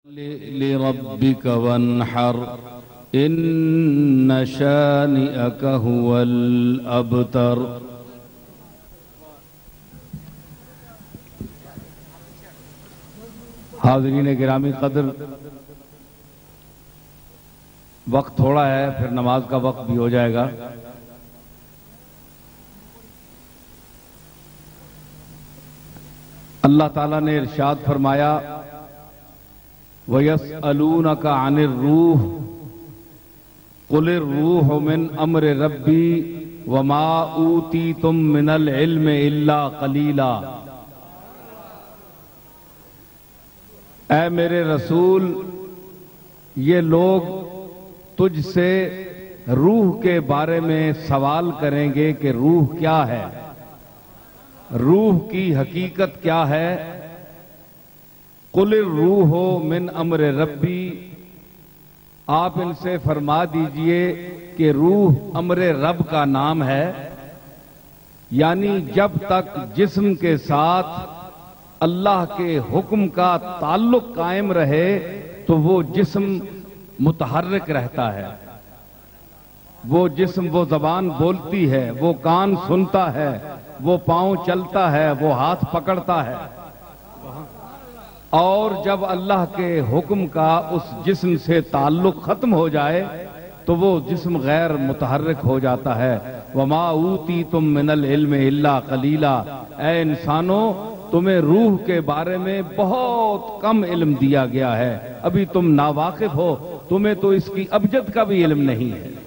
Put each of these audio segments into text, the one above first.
लिरब्बिक वन्हर इन्न शानिअक हुवल अबतर। हाज़रीन गिरामी क़द्र, वक्त थोड़ा है, फिर नमाज का वक्त भी हो जाएगा। अल्लाह ताला ने इरशाद फरमाया, वयस्अलूनका अनिर रूह कुलिर रूह मिन अम्र रब्बी वमा ऊतीतुम मिनल इल्म इल्ला कलीला। ऐ मेरे रसूल, ये लोग तुझसे रूह के बारे में सवाल करेंगे कि रूह क्या है, रूह की हकीकत क्या है। कुलिर रूह मिन अम्र रब्बी, आप इनसे फरमा दीजिए कि रूह अम्र रब का नाम है। यानी जब तक जिस्म के साथ अल्लाह के हुक्म का ताल्लुक कायम रहे तो वो जिस्म मुतहर्रिक रहता है। वो जिस्म, वो जबान बोलती है, वो कान सुनता है, वो पांव चलता है, वो हाथ पकड़ता है। और जब अल्लाह के हुक्म का उस जिस्म से ताल्लुक खत्म हो जाए तो वो जिस्म गैर मुतहर्रिक हो जाता है। वमा ऊतीतुम मिनल इल्म इल्ला कलीला, ऐ इंसानों, तुम्हें रूह के बारे में बहुत कम इल्म दिया गया है, अभी तुम नावाकिफ हो, तुम्हें तो इसकी अबजद का भी इल्म नहीं है।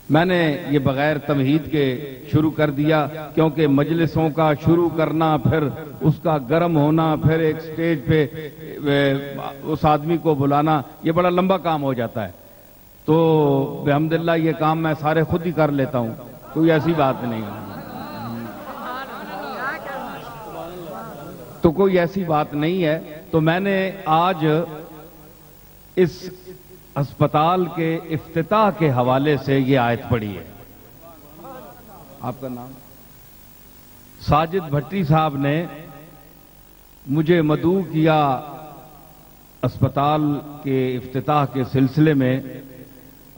मैंने ये बगैर तमहीद के शुरू कर दिया क्योंकि मजलिसों का शुरू करना, फिर उसका गर्म होना, फिर एक स्टेज पे उस आदमी को बुलाना, ये बड़ा लंबा काम हो जाता है। तो बिहम्दिल्लाह ये काम मैं सारे खुद ही कर लेता हूं, कोई ऐसी बात नहीं है। तो कोई ऐसी बात नहीं है। तो मैंने आज इस अस्पताल के इफ्तिताह के हवाले से ये आयत पढ़ी है। आपका नाम? साजिद भट्टी साहब ने मुझे मदऊ किया अस्पताल के इफ्तिताह के सिलसिले में,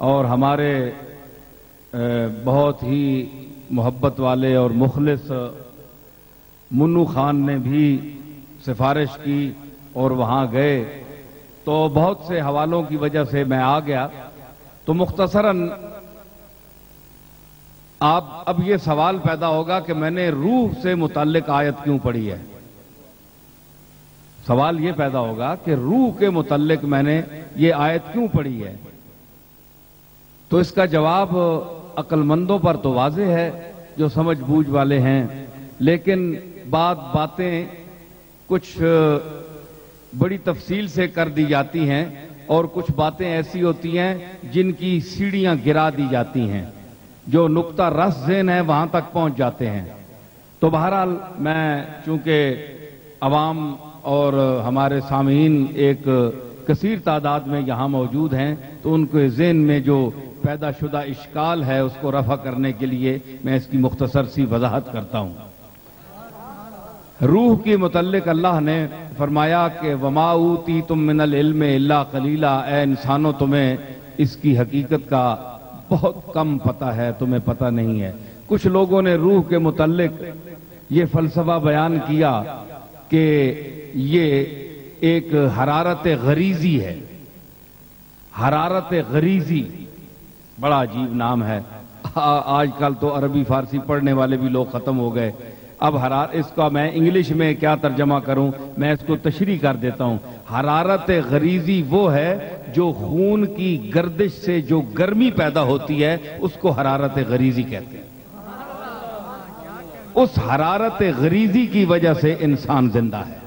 और हमारे बहुत ही मोहब्बत वाले और मुखलिस मुन्नू खान ने भी सिफारिश की और वहां गए। तो बहुत से हवालों की वजह से मैं आ गया। तो मुख्तसरन आप अब ये सवाल पैदा होगा कि मैंने रूह से मुताल्लिक आयत क्यों पढ़ी है। सवाल ये पैदा होगा कि रूह के मुताल्लिक मैंने ये आयत क्यों पढ़ी है। तो इसका जवाब अक्लमंदों पर तो वाज़ेह है जो समझ बूझ वाले हैं, लेकिन बातें कुछ बड़ी तफसील से कर दी जाती हैं और कुछ बातें ऐसी होती हैं जिनकी सीढ़ियां गिरा दी जाती हैं, जो नुक्ता रस ज़हन है वहां तक पहुंच जाते हैं। तो बहरहाल मैं चूंकि अवाम और हमारे सामीन एक कसीर तादाद में यहां मौजूद हैं, तो उनके ज़हन में जो पैदाशुदा इश्काल है उसको रफा करने के लिए मैं इसकी मुख्तसर सी वजाहत करता हूं। रूह के मुतल्लिक अल्लाह ने फरमाया कि वमा ऊतीतुम मिनल इल्म इल्ला कलीला, ऐ इंसानों, तुम्हें इसकी हकीकत का बहुत कम पता है, तुम्हें पता नहीं है। कुछ लोगों ने रूह के मुतल्लिक ये फलसफा बयान किया कि ये एक हरारत गरीजी है। हरारत गरीजी बड़ा अजीब नाम है। आजकल तो अरबी फारसी पढ़ने वाले भी लोग खत्म हो गए। अब इसका मैं इंग्लिश में क्या तर्जमा करूं, मैं इसको तशरीह कर देता हूं। हरारत गरीजी वो है जो खून की गर्दिश से जो गर्मी पैदा होती है, उसको हरारत गरीजी कहते हैं। उस हरारत गरीजी की वजह से इंसान जिंदा है,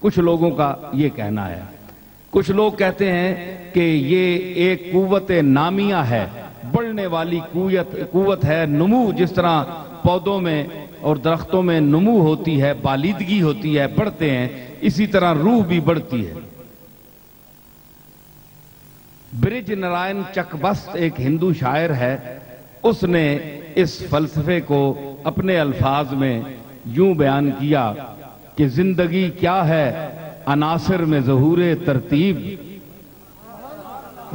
कुछ लोगों का ये कहना है। कुछ लोग कहते हैं कि ये एक कुव्वत नामिया है, बढ़ने वाली कुव्वत है। नुमू, जिस तरह पौधों में और दरख्तों में नुमू होती है, बालिदगी होती है, बढ़ते हैं, इसी तरह रूह भी बढ़ती है। ब्रिज नारायण चकबस्त एक हिंदू शायर है, उसने इस फलसफे को अपने अल्फाज में यूं बयान किया कि जिंदगी क्या है अनासिर में ज़हूरे तरतीब।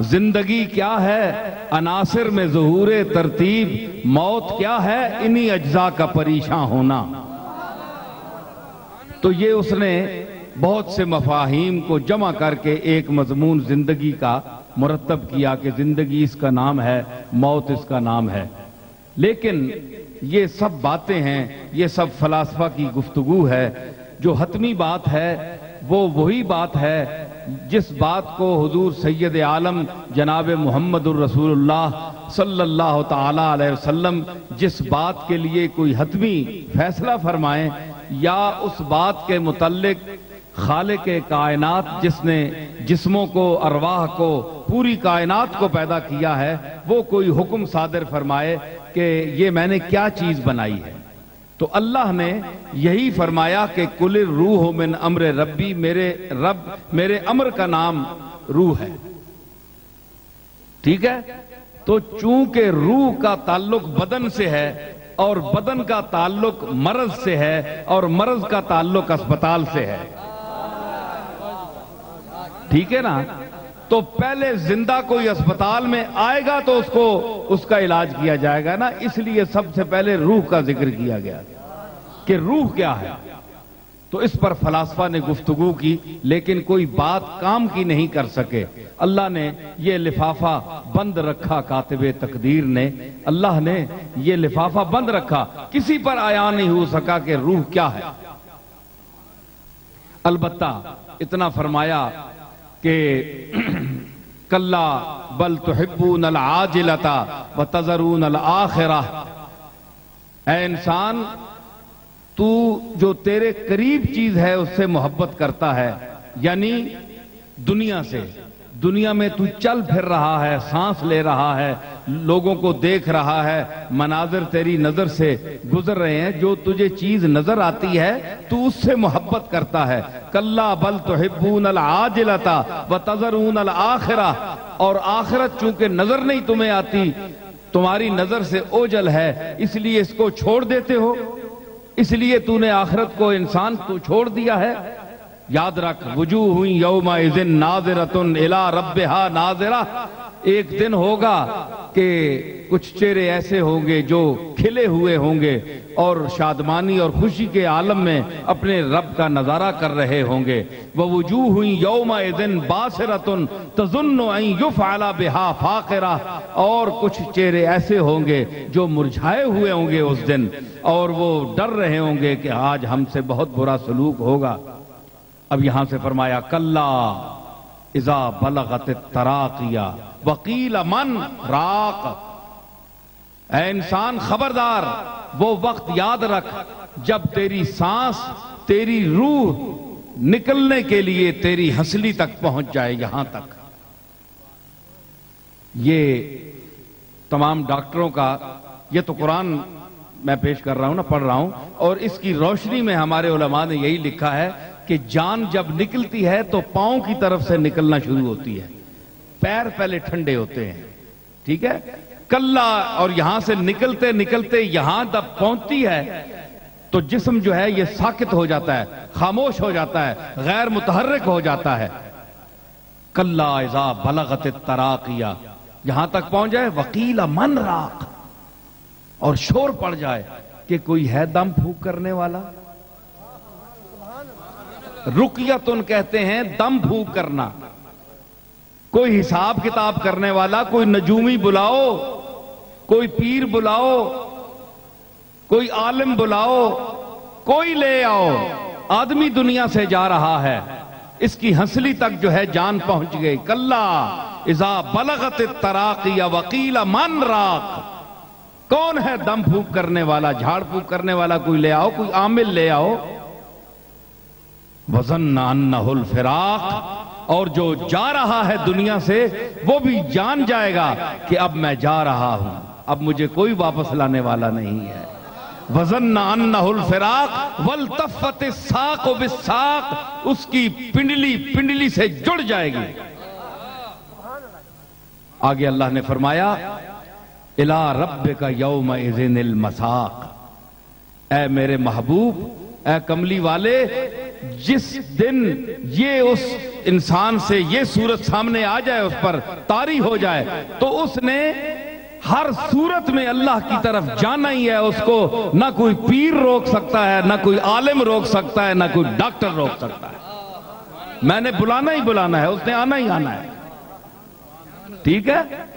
जिंदगी क्या है अनासिर में ज़हूरे तरतीब, मौत क्या है इन्हीं अज्जा का परेशान होना। तो ये उसने बहुत से मफाहीम को जमा करके एक मजमून जिंदगी का मुरतब किया कि जिंदगी इसका नाम है, मौत इसका नाम है। लेकिन ये सब बातें हैं, ये सब फलासफा की गुफ्तगू है। जो हतमी बात है वो वही बात है जिस बात को हुजूर सैयद आलम जनाब मुहम्मदुर रसूलुल्लाह सल्लल्लाहु ताला अलैहि वसल्लम जिस बात के लिए कोई हतमी फैसला फरमाएं या उस बात के मुतल्लिक खालिक कायनात जिसने जिस्मों को, अरवाह को, पूरी कायनात को पैदा किया है, वो कोई हुक्म सादिर फरमाए कि ये मैंने क्या चीज बनाई है, तो अल्लाह ने यही फरमाया कि कुलिर रूह मिन अम्र रब्बी, मेरे रब, मेरे अम्र का नाम रूह है। ठीक है, तो चूंकि रूह का ताल्लुक बदन से है और बदन का ताल्लुक मर्ज से है और मर्ज का ताल्लुक अस्पताल से है, ठीक है ना, तो पहले जिंदा कोई अस्पताल में आएगा तो उसको उसका इलाज किया जाएगा ना, इसलिए सबसे पहले रूह का जिक्र किया गया कि रूह क्या है। तो इस पर फलासफा ने गुफ्तगू की, लेकिन कोई बात काम की नहीं कर सके। अल्लाह ने ये लिफाफा बंद रखा, कातिबे तकदीर ने, अल्लाह ने ये लिफाफा बंद रखा, किसी पर आया नहीं हो सका कि रूह क्या है। अलबत्ता इतना फरमाया कि कल्ला बल तुहिब्बून अल आजिलता व तज़रून अल आखिरह, ऐ इंसान तू जो तेरे करीब चीज है उससे मोहब्बत करता है, यानी दुनिया से। दुनिया में तू चल फिर रहा है, सांस ले रहा है, लोगों को देख रहा है, मनाजिर तेरी नजर से गुजर रहे हैं, जो तुझे चीज नजर आती है तू उससे मोहब्बत करता है। कल्ला बल तुहिब्बून अल आजिलता व तज़रून अल आखिरह, और आखिरत चूंकि नजर नहीं तुम्हें आती, तुम्हारी नजर से ओझल है, इसलिए इसको छोड़ देते हो, इसलिए तूने आखिरत को इंसान तू छोड़ दिया है। याद रख, वजूह यौमा इज़िन नाज़िरतुन इला रब्बिहा नाज़िरा, एक दिन होगा कि कुछ चेहरे ऐसे होंगे जो खिले हुए होंगे और शादमानी और खुशी के आलम में अपने रब का नजारा कर रहे होंगे। ववजूह यौमा इज़िन बासिरतुन तज़ुन्नु अन युफ़अला बिहा फाक़िरा, और कुछ चेहरे ऐसे होंगे जो मुरझाए हुए होंगे उस दिन, और वो डर रहे होंगे कि आज हमसे बहुत बुरा सलूक होगा। अब यहां से फरमाया कल्ला इज़ा बलगत तराकिया वकील मन राक, ऐ इंसान खबरदार, वो वक्त याद रख जब तेरी सांस, तेरी रूह निकलने के लिए तेरी हंसली तक पहुंच जाए, यहां तक। ये तमाम डॉक्टरों का, ये तो कुरान मैं पेश कर रहा हूं ना, पढ़ रहा हूं, और इसकी रोशनी में हमारे उलमा ने यही लिखा है कि जान जब निकलती है तो पांव की तरफ से निकलना शुरू होती है, पैर पहले ठंडे होते हैं, ठीक है। कल्ला, और यहां से निकलते निकलते यहां तक पहुंचती है तो जिस्म जो है ये साकित हो जाता है, खामोश हो जाता है, गैर मुतहर्रिक हो जाता है। कल्ला इज़ा बलगत तराकिया, यहां तक पहुंच जाए वकीला मन राक, और शोर पड़ जाए कि कोई है दम फूंक करने वाला। रुकियतुन कहते हैं दम फूंक करना, कोई हिसाब किताब करने वाला, कोई नजूमी बुलाओ, कोई पीर बुलाओ, कोई आलिम बुलाओ, कोई ले आओ, आदमी दुनिया से जा रहा है, इसकी हंसली तक जो है जान पहुंच गई। कल्ला इज़ा बलगत तराकिया वकीला मन राक, कौन है दम फूंक करने वाला, झाड़ फूंक करने वाला, कोई ले आओ, कोई आमिल ले आओ। वज़न्ना अन्नहुल फिराक, और जो जा रहा है दुनिया से वो भी जान जाएगा कि अब मैं जा रहा हूं, अब मुझे कोई वापस लाने वाला नहीं है। वज़न्ना अन्नहुल फिराक वल्तफ़त साक़ बिस्साक़, उसकी पिंडली पिंडली से जुड़ जाएगी। आगे अल्लाह ने फरमाया इला रब्बिका यौमा इज़िनिल मसाक़, ऐ मेरे महबूब, ऐ कमली वाले, जिस दिन ये उस इंसान से ये सूरत सामने आ जाए, उस पर तारी हो जाए, तो उसने हर सूरत में अल्लाह की तरफ जाना ही है। उसको ना कोई पीर रोक सकता है, ना कोई आलिम रोक सकता है, ना कोई डॉक्टर रोक सकता है। मैंने बुलाना ही बुलाना है, उसने आना ही आना है। ठीक है,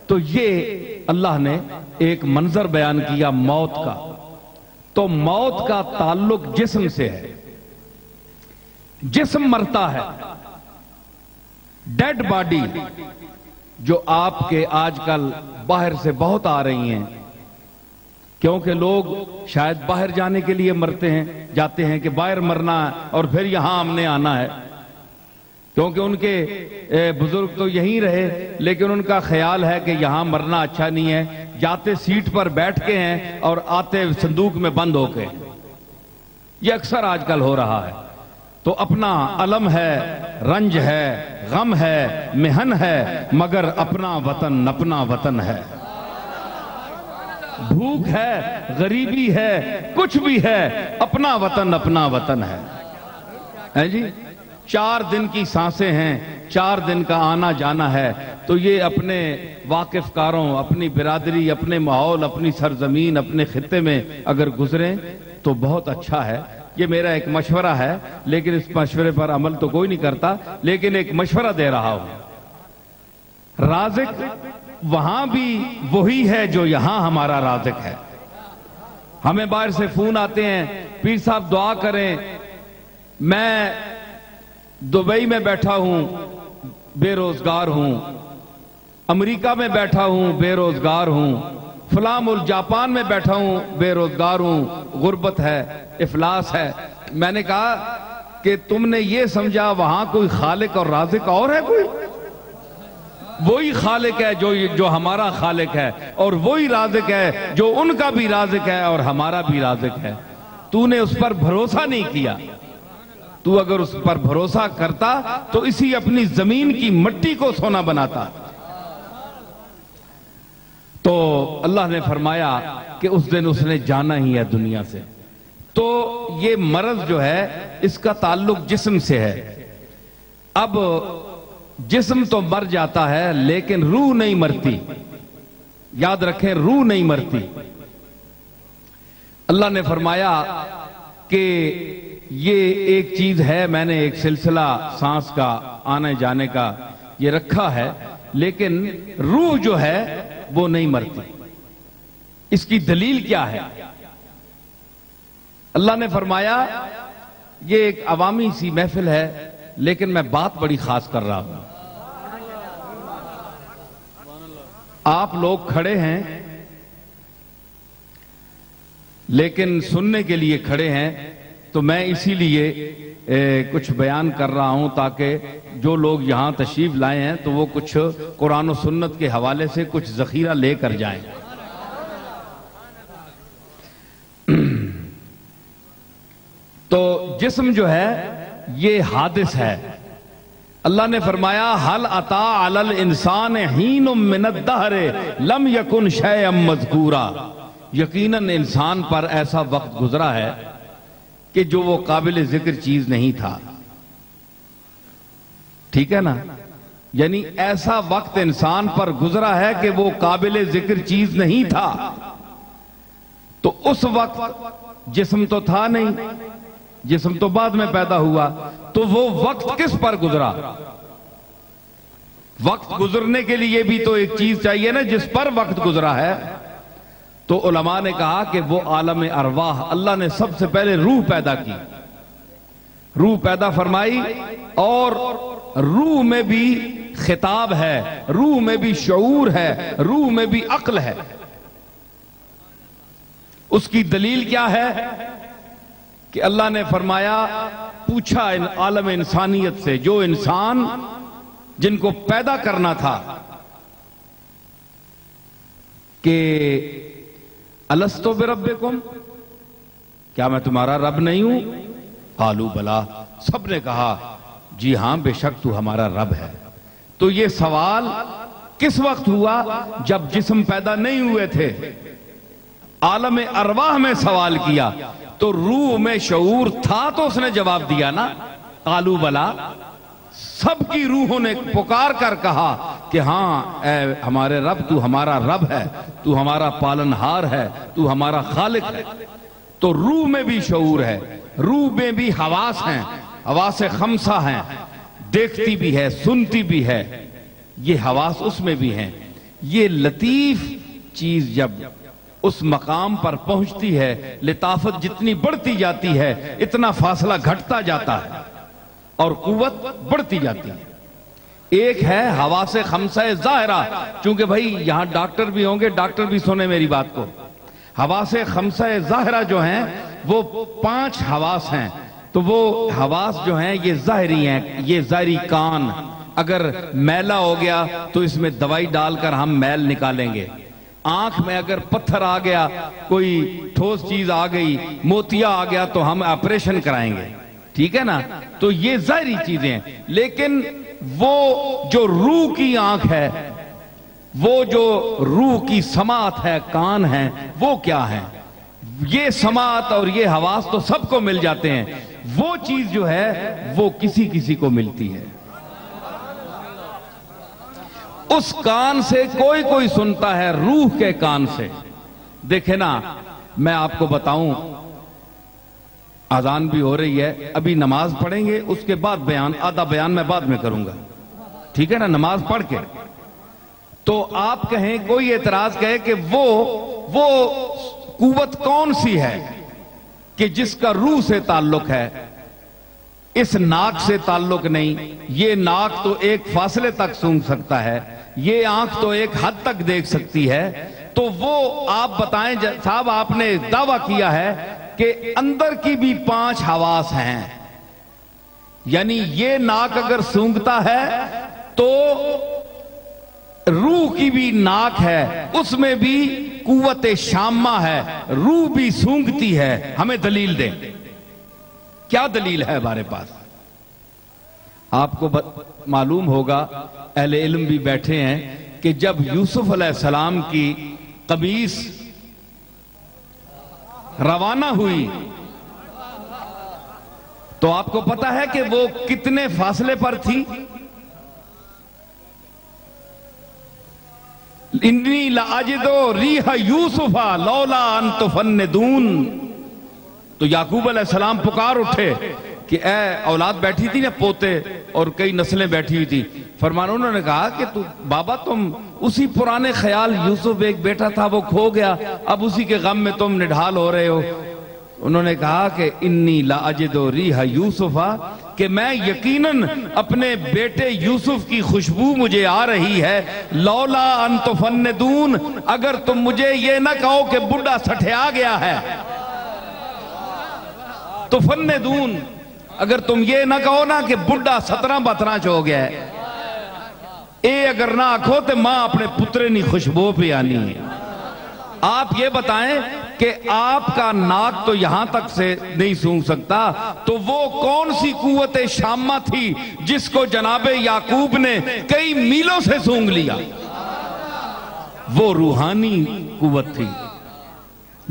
तो ये अल्लाह ने एक मंजर बयान किया मौत का। तो मौत का ताल्लुक जिस्म से है। जिस्म मरता है, डेड बॉडी जो आपके आजकल बाहर से बहुत आ रही हैं, क्योंकि लोग शायद बाहर जाने के लिए मरते हैं, जाते हैं कि बाहर मरना है और फिर यहां हमने आना है, क्योंकि उनके बुजुर्ग तो यहीं रहे, लेकिन उनका ख्याल है कि यहां मरना अच्छा नहीं है। जाते सीट पर बैठ के हैं और आते संदूक में बंद होके। ये अक्सर आजकल हो रहा है। तो अपना अलम है, रंज है, गम है, मेहन है, मगर अपना वतन है। भूख है, गरीबी है, कुछ भी है, अपना वतन है जी। 4 दिन की सांसें हैं, 4 दिन का आना जाना है। तो ये अपने वाकिफकारों, अपनी बिरादरी, अपने माहौल, अपनी सरजमीन, अपने खित्ते में अगर गुजरें तो बहुत अच्छा है। ये मेरा एक मशवरा है, लेकिन इस मशवरे पर अमल तो कोई नहीं करता, लेकिन एक मशवरा दे रहा हूं। राज़िक वहां भी वही है जो यहां हमारा राज़िक है। हमें बाहर से फोन आते हैं, पीर साहब दुआ करें, मैं दुबई में बैठा हूं, बेरोजगार हूं, अमेरिका में बैठा हूं, बेरोजगार हूं, फलां मुल्क जापान में बैठा हूं, बेरोजगार हूं, गुर्बत है, इफलास है। मैंने कहा कि तुमने ये समझा वहां कोई खालिक और राज़िक और है? कोई वही खालिक है जो हमारा खालिक है, और वही राज़िक है जो उनका भी राज़िक है और हमारा भी राज़िक है। तूने उस पर भरोसा नहीं किया। तू अगर उस पर भरोसा करता तो इसी अपनी जमीन की मट्टी को सोना बनाता। तो अल्लाह ने फरमाया कि उस दिन उसने जाना ही है दुनिया से। तो ये मर्ज जो है इसका ताल्लुक जिस्म से है। अब जिस्म तो मर जाता है, लेकिन रूह नहीं मरती। याद रखें, रूह नहीं मरती। अल्लाह ने फरमाया कि ये एक चीज है, मैंने एक सिलसिला सांस का आने जाने का ये रखा है, लेकिन रूह जो है वो नहीं मरती। इसकी दलील क्या है? अल्लाह ने फरमाया, ये एक अवामी सी महफिल है, लेकिन मैं बात बड़ी खास कर रहा हूं। आप लोग खड़े हैं, लेकिन सुनने के लिए खड़े हैं, तो मैं इसीलिए कुछ बयान कर रहा हूं ताकि जो लोग यहां तशरीफ लाए हैं तो वो कुछ कुरान और सुन्नत के हवाले से कुछ जखीरा लेकर जाएं। तो जिस्म जो है ये हादिस है। अल्लाह ने फरमाया, हल अता अलल इंसान हीनुम मिनद दहरे लम यकुन शैअम मज़कूरा। यकीनन इंसान पर ऐसा वक्त गुजरा है कि जो वो काबिल जिक्र चीज नहीं था। ठीक है ना? यानी ऐसा वक्त इंसान पर गुजरा है कि वो काबिल जिक्र चीज नहीं था। तो उस वक्त जिस्म तो था नहीं, जिस्म तो बाद में पैदा हुआ। तो वो वक्त किस पर गुजरा? वक्त गुजरने के लिए भी तो एक चीज चाहिए ना जिस पर वक्त गुजरा है। तो उलमा ने कहा कि वो आलम अरवाह, अल्लाह ने सबसे पहले रूह पैदा की, रूह पैदा फरमाई, और रूह में भी खिताब है, रूह में भी शऊर है, रूह में भी अक्ल है। उसकी दलील क्या है कि अल्लाह ने फरमाया, पूछा इन आलम इंसानियत से, जो इंसान जिनको पैदा करना था, कि अलस्तो बिरब्बिकुम, क्या मैं तुम्हारा रब नहीं हूं? कालू बला, सबने कहा जी हां बेशक तू हमारा रब है। तो ये सवाल किस वक्त हुआ? जब जिस्म पैदा नहीं हुए थे। आलम अरवाह में सवाल किया। तो रूह में शऊर था तो उसने जवाब दिया ना, कालू बला। सबकी रूहों ने पुकार कर कहा कि हाँ ए हमारे रब, तू हमारा रब है, तू हमारा पालनहार है, तू हमारा खालिक है। तो रूह में भी शऊर है, रूह में भी हवास हैं, हवास खमसा हैं, देखती भी है, सुनती भी है, ये हवास उसमें भी हैं। ये लतीफ चीज जब उस मकाम पर पहुंचती है, लिताफत जितनी बढ़ती जाती है इतना फासला घटता जाता है और कुव्वत बढ़ती जाती है। एक है हवासे खमसा ज़ाहिरा, चूंकि भाई यहां डॉक्टर भी होंगे, डॉक्टर भी सुने मेरी बात को। हवासे खमसा ज़ाहिरा जो हैं वो 5 हवास हैं। तो वो हवास जो हैं ये ज़ाहिरी हैं। ये ज़ाहिरी कान, अगर मैला हो गया तो इसमें दवाई डालकर हम मैल निकालेंगे। आंख में अगर पत्थर आ गया, कोई ठोस चीज आ गई, मोतिया आ गया, तो हम ऑपरेशन कराएंगे, ठीक है ना। तो ये ज़ाहिरी चीजें हैं। लेकिन वो जो रूह की आंख है, वो जो रूह की समात है, कान है, वो क्या है? ये समात और ये हवास तो सबको मिल जाते हैं। वो चीज जो है वो किसी किसी को मिलती है। उस कान से कोई कोई सुनता है, रूह के कान से। देखे ना, मैं आपको बताऊं, अजान भी हो रही है, अभी नमाज पढ़ेंगे, उसके बाद बयान, आधा बयान मैं बाद में करूंगा, ठीक है ना, नमाज पढ़ के। तो आप कहें, कोई एतराज कहे कि वो कुव्वत कौन सी है कि जिसका रूह से ताल्लुक है, इस नाक से ताल्लुक नहीं। ये नाक तो एक फासले तक सूंघ सकता है, ये आंख तो एक हद तक देख सकती है। तो वो आप बताएं साहब, आपने दावा किया है कि अंदर की भी 5 हवास हैं, यानी ये नाक अगर सूंघता है तो रूह की भी नाक है, उसमें भी कुव्वत शामा है, रूह भी सूंघती है। हमें दलील दें, क्या दलील है हमारे पास? आपको मालूम होगा, अहले इल्म भी बैठे हैं, कि जब यूसुफ अलैहिस्सलाम की कमीज रवाना हुई तो आपको पता है कि वो कितने फासले पर थी? इन्नी लाजिदो रीहा यूसुफा लौला अन तुफन्निदून। तो याकूब अलैहिस्सलाम पुकार उठे कि ए औलाद बैठी थी ना, पोते और कई नस्लें बैठी हुई थी। फरमाना, उन्होंने कहा कि तू बाबा, तुम उसी पुराने ख्याल, यूसुफ एक बेटा था वो खो गया, अब उसी के गम में तुम निढाल हो रहे हो। उन्होंने कहा कि इन्नी लाजिदो रीहा यूसुफा, कि मैं यकीनन अपने बेटे यूसुफ की खुशबू मुझे आ रही है। लौला अन तुफन्निदून, अगर तुम मुझे ये ना कहो कि बुढ़ा सठिया गया है, तुफन्निदून, अगर तुम ये ना कहो ना कि बुढ़ा 17-12 हो गया है, ए अगर ना आखो तो मां अपने पुत्रे नी खुशबू पे आनी है। आप ये बताएं कि आपका नाक तो यहां तक से नहीं सूंघ सकता, तो वो कौन सी कुव्वत शामा थी जिसको जनाबे याकूब ने कई मीलों से सूंघ लिया? वो रूहानी कुव्वत थी,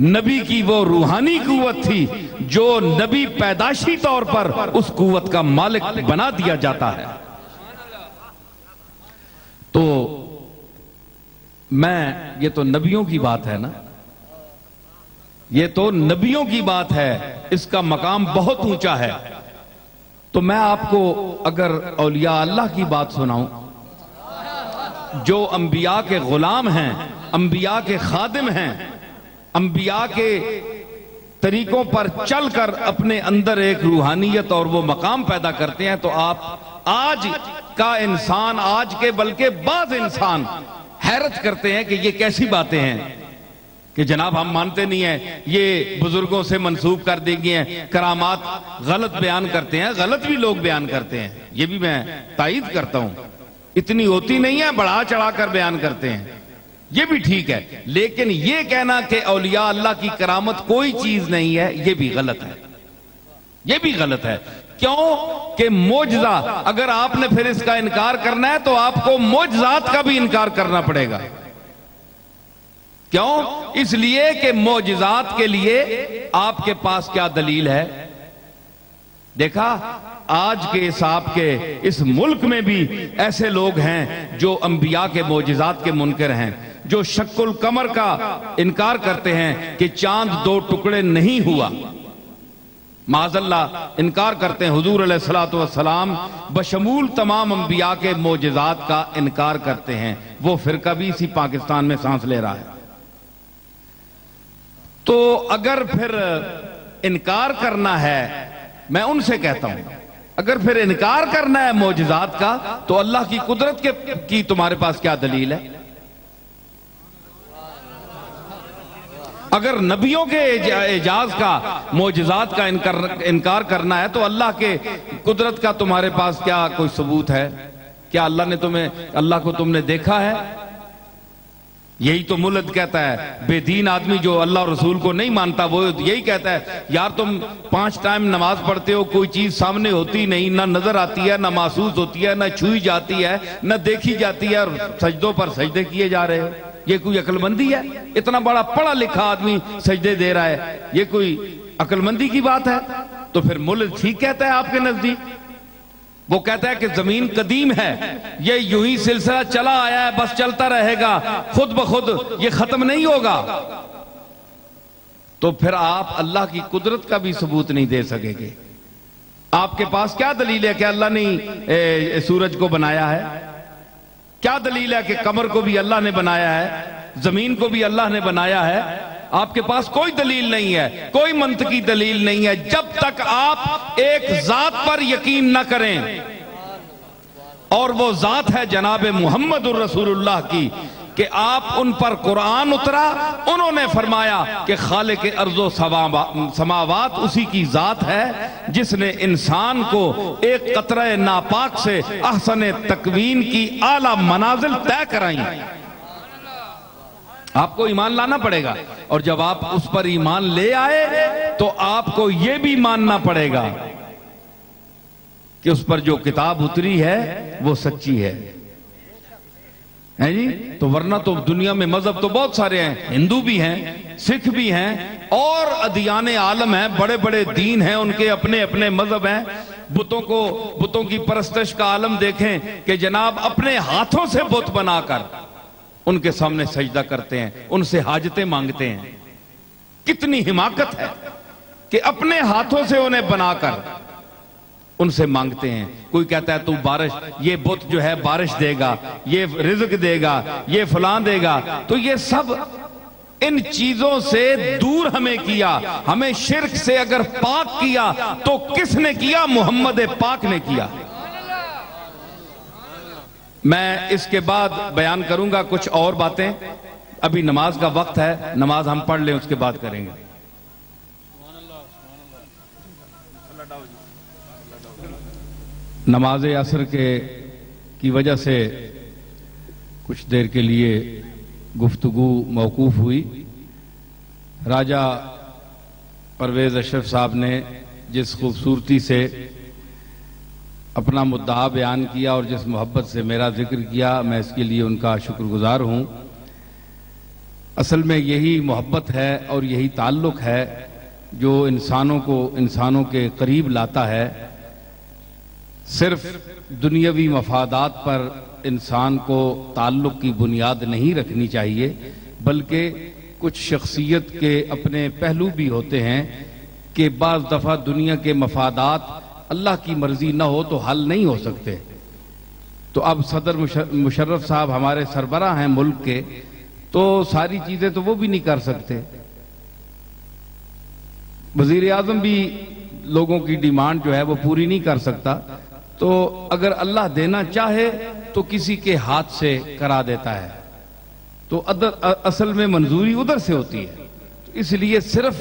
नबी की वो रूहानी कुव्वत थी जो नबी पैदाशी तौर पर उस कुव्वत का मालिक बना दिया जाता है। तो ये तो नबियों की बात है ना, ये तो नबियों की बात है, इसका मकाम बहुत ऊंचा है। तो मैं आपको अगर औलिया अल्लाह की बात सुनाऊं, जो अंबिया के गुलाम हैं, अंबिया के खादिम हैं, अंबिया के तरीकों पर चलकर अपने अंदर एक रूहानियत और वो मकाम पैदा करते हैं, तो आप आज का इंसान, आज के बल्कि बाज़ इंसान हैरत करते हैं कि ये कैसी बातें हैं कि जनाब हम मानते नहीं है, ये बुजुर्गों से मंसूब कर दी गई हैं, करामात गलत बयान करते हैं, गलत भी लोग बयान करते हैं, ये भी मैं तायीद करता हूं। इतनी होती नहीं है, बढ़ा चढ़ाकर बयान करते हैं, ये भी ठीक है। लेकिन ये कहना कि औलिया अल्लाह की करामत कोई चीज नहीं है, ये भी गलत है, ये भी गलत है। क्यों कि मोजजा, अगर आपने फिर इसका इनकार करना है तो आपको मोजजात का भी इनकार करना पड़ेगा। क्यों? इसलिए कि मोजिजात के लिए आपके पास क्या दलील है? देखा, आज के हिसाब के इस मुल्क में भी ऐसे लोग हैं जो अंबिया के मोजिजात के मुनकर हैं, जो शक्कुल कमर का इनकार करते हैं कि चांद दो टुकड़े नहीं हुआ, माज़अल्लाह इनकार करते हैं। हुजूर अलैहिस्सलातु वस्सलाम बशमूल तमाम अंबिया के मोजिजात का इनकार करते हैं। वो फिरका भी इसी पाकिस्तान में सांस ले रहा है। तो अगर फिर इनकार करना है, मैं उनसे कहता हूं, अगर फिर इनकार करना है मोजिजात का, तो अल्लाह की कुदरत की तुम्हारे पास क्या दलील है? अगर नबियों के एजाज का, मोजिजात का इनकार करना है, तो अल्लाह के कुदरत का तुम्हारे पास क्या कोई सबूत है? क्या अल्लाह को तुमने देखा है? यही तो मुल्लद कहता है। बेदीन आदमी जो अल्लाह और रसूल को नहीं मानता, वो यही कहता है, यार तुम 5 टाइम नमाज पढ़ते हो, कोई चीज सामने होती नहीं, ना नजर आती है, ना महसूस होती है, ना छुई जाती है, ना देखी जाती है, और सजदों पर सजदे किए जा रहे हो। ये कोई अक्लमंदी है? इतना बड़ा पढ़ा लिखा आदमी सजदे दे रहा है, ये कोई अक्लमंदी की बात है? तो फिर मुल्लद ठीक कहता है आपके नजदीक। वो कहता है कि जमीन कदीम है, ये यूं ही सिलसिला चला आया है, बस चलता रहेगा, खुद ब खुद ये खत्म नहीं होगा। तो फिर आप अल्लाह की कुदरत का भी सबूत नहीं दे सकेंगे। आपके पास क्या दलील है कि अल्लाह ने सूरज को बनाया है? क्या दलील है कि कमर को भी अल्लाह ने बनाया है, जमीन को भी अल्लाह ने बनाया है? आपके पास कोई दलील नहीं है, कोई मंतकी दलील नहीं है, जब तक आप एक जात पर यकीन न करें, और वो जात है जनाब मुहम्मदुर रसूलुल्लाह की, कि आप उन पर कुरान उतरा, उन्होंने फरमाया कि खालिक अर्ज़ो समावात उसी की जात है जिसने इंसान को एक कतरे नापाक से अहसन तकवीन की आला मनाजिल तय कराई। आपको ईमान लाना पड़ेगा, और जब आप उस पर ईमान ले आए तो आपको यह भी मानना पड़ेगा कि उस पर जो किताब उतरी है वो सच्ची है जी। तो वरना तो दुनिया में मजहब तो बहुत सारे हैं, हिंदू भी हैं, सिख भी हैं, और अदियाने आलम हैं, बड़े बड़े दीन हैं, उनके अपने अपने मजहब हैं। बुतों की परस्तिश का आलम देखें कि जनाब अपने हाथों से बुत बनाकर उनके सामने सजदा करते हैं, उनसे हाजतें मांगते हैं। कितनी हिमाकत है कि अपने हाथों से उन्हें बनाकर उनसे मांगते हैं। कोई कहता है तू बारिश, ये बुत जो है बारिश देगा, ये रिज़्क देगा, ये फलां देगा। तो ये सब इन चीजों से दूर हमें किया, हमें शिर्क से अगर पाक किया तो किसने किया? मोहम्मद पाक ने किया। मैं इसके बाद बयान करूंगा कुछ और बातें, अभी नमाज का वक्त है, नमाज हम पढ़ लें उसके बाद करेंगे। नमाज असर की वजह से कुछ देर के लिए गुफ्तगू मौकूफ हुई। राजा परवेज अशरफ साहब ने जिस खूबसूरती से अपना मुद्दा बयान किया और जिस मोहब्बत से मेरा जिक्र किया, मैं इसके लिए उनका शुक्रगुजार हूं। असल में यही मोहब्बत है और यही ताल्लुक है जो इंसानों को इंसानों के करीब लाता है। सिर्फ दुनियावी मफादात पर इंसान को ताल्लुक की बुनियाद नहीं रखनी चाहिए, बल्कि कुछ शख्सियत के अपने पहलू भी होते हैं कि बाज़ दफ़ा दुनिया के मफादात अल्लाह की मर्जी ना हो तो हल नहीं हो सकते। तो अब सदर मुशर्रफ साहब हमारे सरबराह हैं मुल्क के, तो सारी चीजें तो वो भी नहीं कर सकते। वजीर आजम भी लोगों की डिमांड जो है वो पूरी नहीं कर सकता। तो अगर अल्लाह देना चाहे तो किसी के हाथ से करा देता है, तो असल में मंजूरी उधर से होती है। तो इसलिए सिर्फ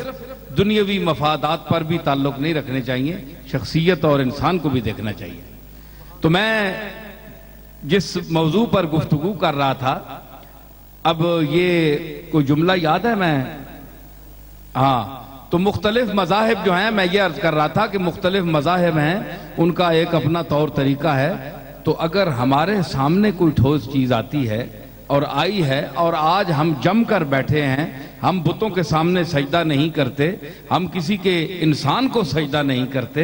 दुनियावी मफादात पर भी ताल्लुक नहीं रखने चाहिए, शख्सियत और इंसान को भी देखना चाहिए। तो मैं जिस मौजू पर गुफ्तगू कर रहा था, अब ये कोई जुमला याद है? तो मुख्तलिफ मज़ाहिब जो हैं, मैं ये अर्ज कर रहा था कि मुख्तलिफ मज़ाहिब हैं, उनका एक अपना तौर तरीका है। तो अगर हमारे सामने कोई ठोस चीज आती है, और आई है, और आज हम जम कर बैठे हैं। हम बुतों के सामने सजदा नहीं करते, हम किसी के इंसान को सजदा नहीं करते,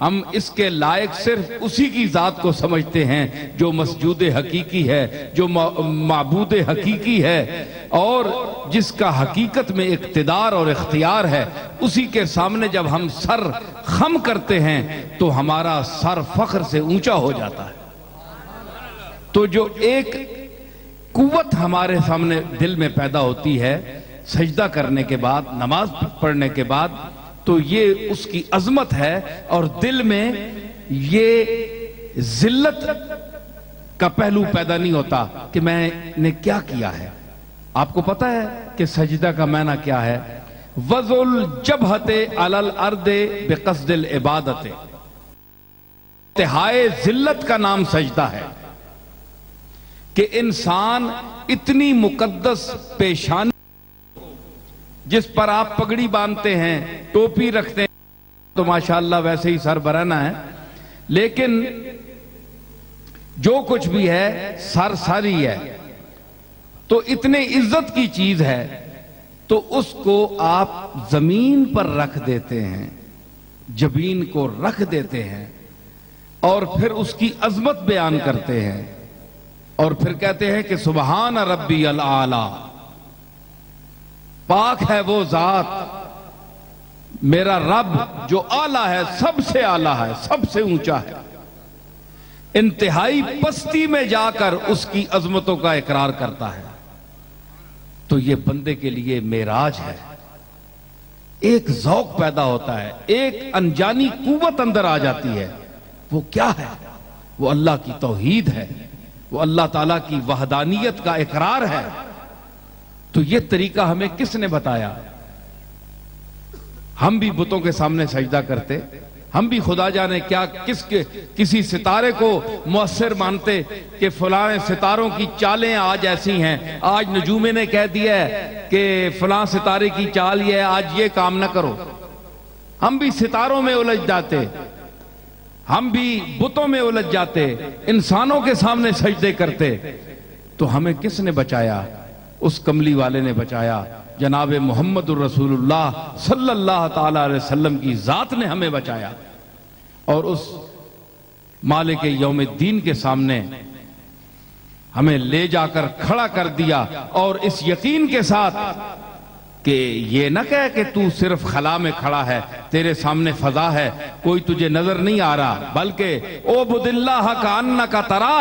हम इसके लायक सिर्फ उसी की जात को समझते हैं जो मसजूद हकीकी है, जो माबूद हकीकी है, और जिसका हकीकत में इक्तिदार और इख्तियार है। उसी के सामने जब हम सर खम करते हैं तो हमारा सर फख्र से ऊंचा हो जाता है। तो जो एक कुव्वत हमारे सामने दिल में पैदा होती है सजदा करने के बाद, नमाज पढ़ने के बाद, तो ये उसकी अजमत है, और दिल में ये जिल्लत का पहलू पैदा नहीं होता कि मैंने क्या किया है। आपको पता है कि सजदा का माना क्या है? वज़ुल जबहते अलल अर्दे बिक़स्दिल इबादते। तिहाए जिल्लत का नाम सजदा है कि इंसान इतनी मुकद्दस पेशानी जिस पर आप पगड़ी बांधते हैं, टोपी रखते हैं, तो माशाअल्लाह वैसे ही सरबराना है, लेकिन जो कुछ भी है सर सारी है, तो इतने इज्जत की चीज है, तो उसको आप जमीन पर रख देते हैं, जबीन को रख देते हैं, और फिर उसकी अजमत बयान करते हैं, और फिर कहते हैं कि सुबहान रब्बी अल आला, पाक है वो जात, मेरा रब जो आला है, सबसे आला है, सबसे ऊंचा है। इंतहाई पस्ती में जाकर उसकी अजमतों का इकरार करता है। तो ये बंदे के लिए मेराज है, एक ज़ौक पैदा होता है, एक अनजानी कुव्वत अंदर आ जाती है। वो क्या है? वो अल्लाह की तौहीद है, वो अल्लाह ताला की वहदानियत का इकरार है। तो ये तरीका हमें किसने बताया? हम भी बुतों के सामने सजदा करते, हम भी खुदा जाने क्या किसी सितारे को मुअस्सिर मानते कि फलां सितारों की चालें आज ऐसी हैं, आज नजूमे ने कह दिया है कि फलां सितारे की चाल ये है, आज ये काम ना करो। हम भी सितारों में उलझ जाते, हम भी बुतों में उलझ जाते, इंसानों के सामने सजदे करते। तो हमें किसने बचाया? उस कमली वाले ने बचाया, जनाब मोहम्मदुर रसूलुल्लाह सल्लल्लाहु ताला अलैहि वसल्लम की जात ने हमें बचाया। और उस मालिक यौमुद्दीन के सामने हमें ले जाकर खड़ा कर दिया, और इस यकीन के साथ कि ये ना कहे कि तू सिर्फ खला में खड़ा है, तेरे सामने फजा है, कोई तुझे नजर नहीं आ रहा, बल्कि ओ बुदिल्लाह का अन्ना का तरा,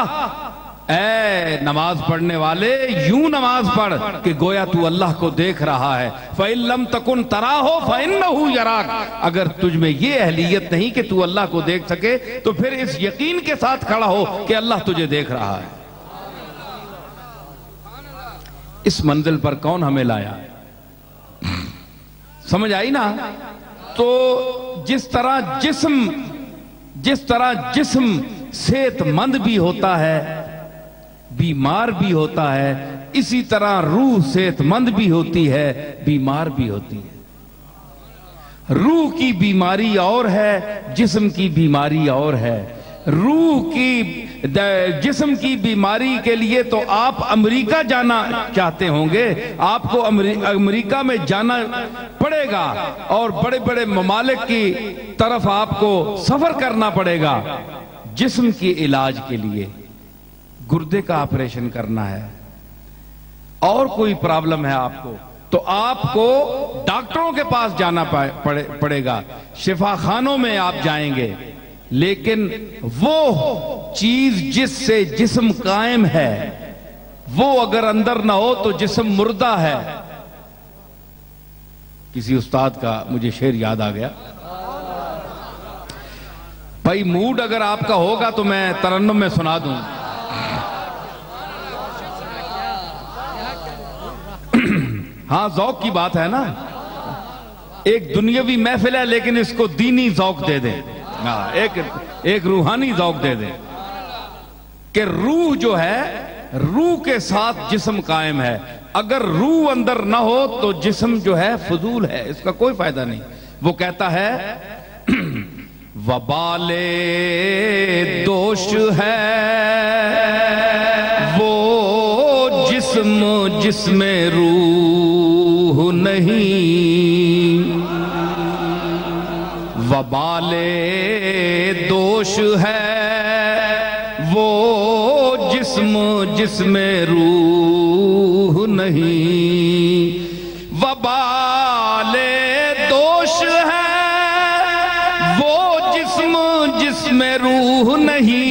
ऐ नमाज पढ़ने वाले यूं नमाज पढ़ कि गोया तू अल्लाह को देख रहा है। फ़इल्लम तकुन तरा हो फ़इन्नहु यराक। अगर तुझ में ये अहलियत नहीं कि तू अल्लाह को देख सके, तो फिर इस यकीन के साथ खड़ा हो कि अल्लाह तुझे देख रहा है। इस मंजिल पर कौन हमें लाया? समझ आई ना? तो जिस तरह जिस्म सेहतमंद भी होता है, बीमार भी होता है, इसी तरह रूह सेहतमंद भी होती है, बीमार भी होती है। रूह की बीमारी और है, जिस्म की बीमारी और है। रूह की जिस्म की बीमारी के लिए तो आप अमेरिका जाना चाहते होंगे, आपको अमेरिका में जाना पड़ेगा, और बड़े बड़े ममालिक की तरफ आपको सफर करना पड़ेगा। जिस्म के इलाज के लिए गुर्दे का ऑपरेशन करना है, और कोई प्रॉब्लम है आपको, तो आपको डॉक्टरों के पास जाना पड़ेगा, शिफाखानों में आप जाएंगे। लेकिन वो चीज जिससे जिस्म कायम है, वो अगर अंदर ना हो तो जिस्म मुर्दा है। किसी उस्ताद का मुझे शेर याद आ गया। भाई मूड अगर आपका होगा तो मैं तरन्नुम में सुना दूं। हाँ, ज़ौक की बात है ना। एक दुनियावी महफिल है, लेकिन इसको दीनी ज़ौक दे दे, एक रूहानी ज़ौक दे दे कि रूह जो है, रूह के साथ जिस्म कायम है। अगर रूह अंदर ना हो तो जिस्म जो है फजूल है, इसका कोई फायदा नहीं। वो कहता है वबाले दोष है वो जिस्म जिस्म जिसमें रूह नहीं, वबाले दोष है वो जिस्म जिसमें रूह नहीं। वबाले दोष है वो जिस्म जिसमें रूह नहीं।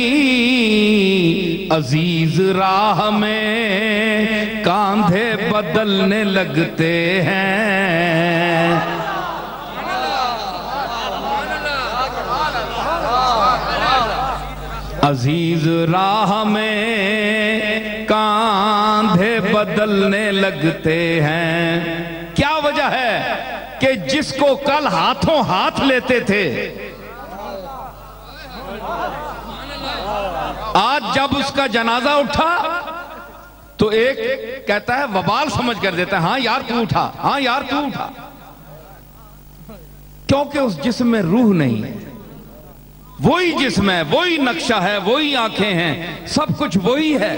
अजीज राह में कांधे बदलने लगते हैं। अजीज राह में कांधे बदलने लगते हैं। क्या वजह है कि जिसको कल हाथों हाथ लेते थे, आज जब उसका जनाजा उठा तो एक कहता है वबाल समझ कर देता है, हाँ यार तू उठा, हाँ यार तू उठा, क्योंकि उस जिस्म में रूह नहीं है। वही जिस्म है, वही नक्शा है, वही आंखें हैं, सब कुछ वही है,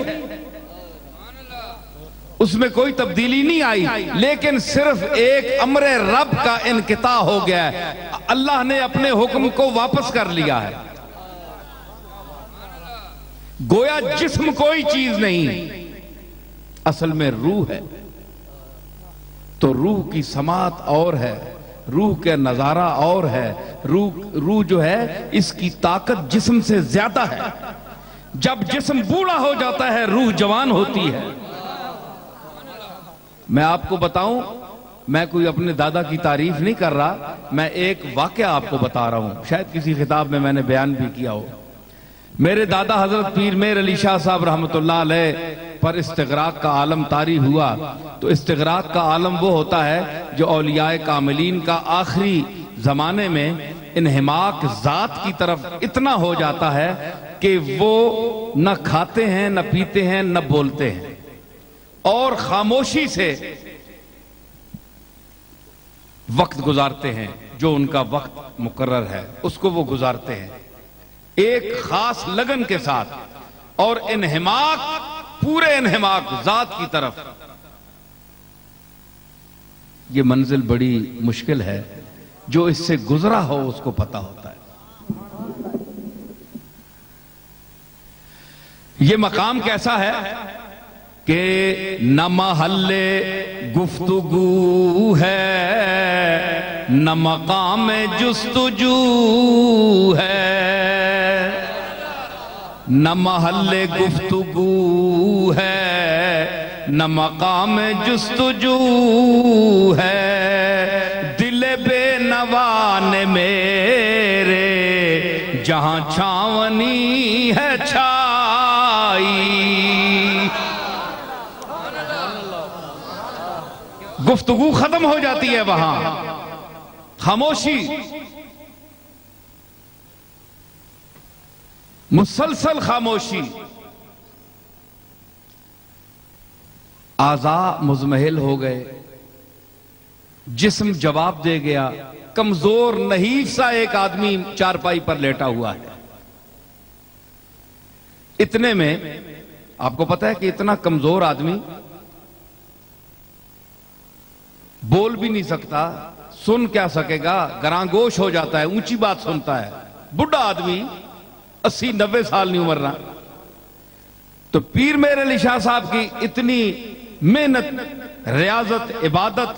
उसमें कोई तब्दीली नहीं आई, लेकिन सिर्फ एक अमरे रब का इनकिता हो गया है। अल्लाह ने अपने हुक्म को वापस कर लिया है। गोया जिस्म कोई चीज नहीं, असल में रूह है। तो रूह की समात और है, रूह का नजारा और है। रूह जो है इसकी ताकत जिस्म से ज्यादा है। जब जिस्म बूढ़ा हो जाता है रूह जवान होती है। मैं आपको बताऊं, मैं कोई अपने दादा की तारीफ नहीं कर रहा, मैं एक वाकया आपको बता रहा हूं, शायद किसी खिताब में मैंने बयान भी किया हो। मेरे दादा हजरत पीर मेर अली शाह साहब रहमतुल्लाह अलैह पर इस्तिगराक का आलम तारी हुआ। तो इस्तिगराक का आलम वो होता है जो औलियाए कामिलीन का आखिरी जमाने में इन्हिमाक जात की तरफ इतना हो जाता है कि वो न खाते हैं, न पीते हैं, न बोलते हैं, और खामोशी से वक्त गुजारते हैं। जो उनका वक्त मुकर्रर है उसको वो गुजारते हैं एक खास लगन के साथ, और इन्हिमाक, पूरे इन्हिमाक जात की तरफ। ये मंजिल बड़ी मुश्किल है, जो इससे गुजरा हो उसको पता होता है। ये मकाम कैसा है कि न महल्ले गुफ्तगू है, न मकाम जुस्तजू है। न महल्ले गुफ्तगू है, न मकाम जुस्तजू है। दिल बेनवान मेरे जहां छावनी है छाई। गुफ्तगू खत्म हो जाती है वहां, खामोशी, मुसलसल खामोशी। आज़ा मुज़महिल हो गए, जिस्म जवाब दे गया। कमजोर नहीफ सा एक आदमी चारपाई पर लेटा हुआ है। इतने में आपको पता है कि इतना कमजोर आदमी बोल भी नहीं सकता, सुन क्या सकेगा, गरांगोश हो जाता है, ऊंची बात सुनता है। बुढ़ा आदमी 80-90 साल नहीं उम्र रहा। तो पीर मेर अली शाह साहब की इतनी मेहनत, रियाजत, इबादत,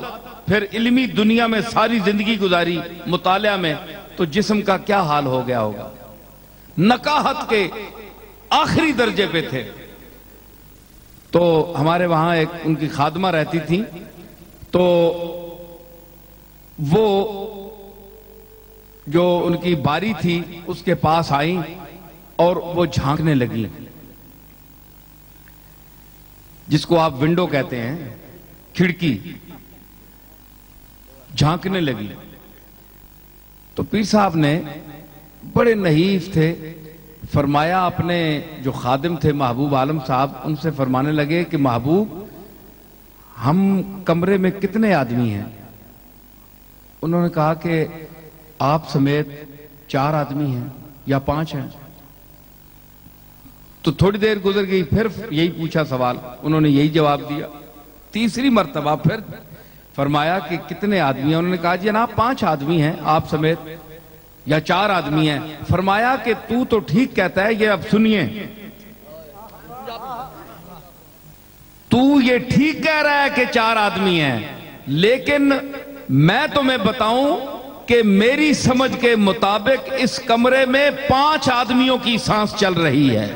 फिर इल्मी दुनिया में सारी जिंदगी गुजारी मुतालिया में, तो जिस्म का क्या हाल हो गया होगा। नकाहत के आखिरी दर्जे पे थे। तो हमारे वहां एक उनकी खादमा रहती थी, तो वो जो उनकी बारी थी उसके पास आई और वो झांकने लगी, जिसको आप विंडो कहते हैं, खिड़की, झांकने लगी। तो पीर साहब ने, बड़े नहीफ थे, फरमाया, अपने जो खादिम थे महबूब आलम साहब, उनसे फरमाने लगे कि महबूब, हम कमरे में कितने आदमी हैं? उन्होंने कहा कि आप समेत 4 आदमी हैं या 5 हैं। तो थोड़ी देर गुजर गई, फिर यही पूछा सवाल, उन्होंने यही जवाब दिया। तीसरी मर्तबा फिर फरमाया कि कितने आदमी हैं? उन्होंने कहा जनाब 5 आदमी हैं आप समेत, या 4 आदमी हैं। फरमाया कि तू तो ठीक कहता है, ये अब सुनिए, तू ये ठीक कह रहा है कि 4 आदमी हैं, लेकिन मैं तुम्हें बताऊं कि मेरी समझ के मुताबिक इस कमरे में 5 आदमियों की सांस चल रही है।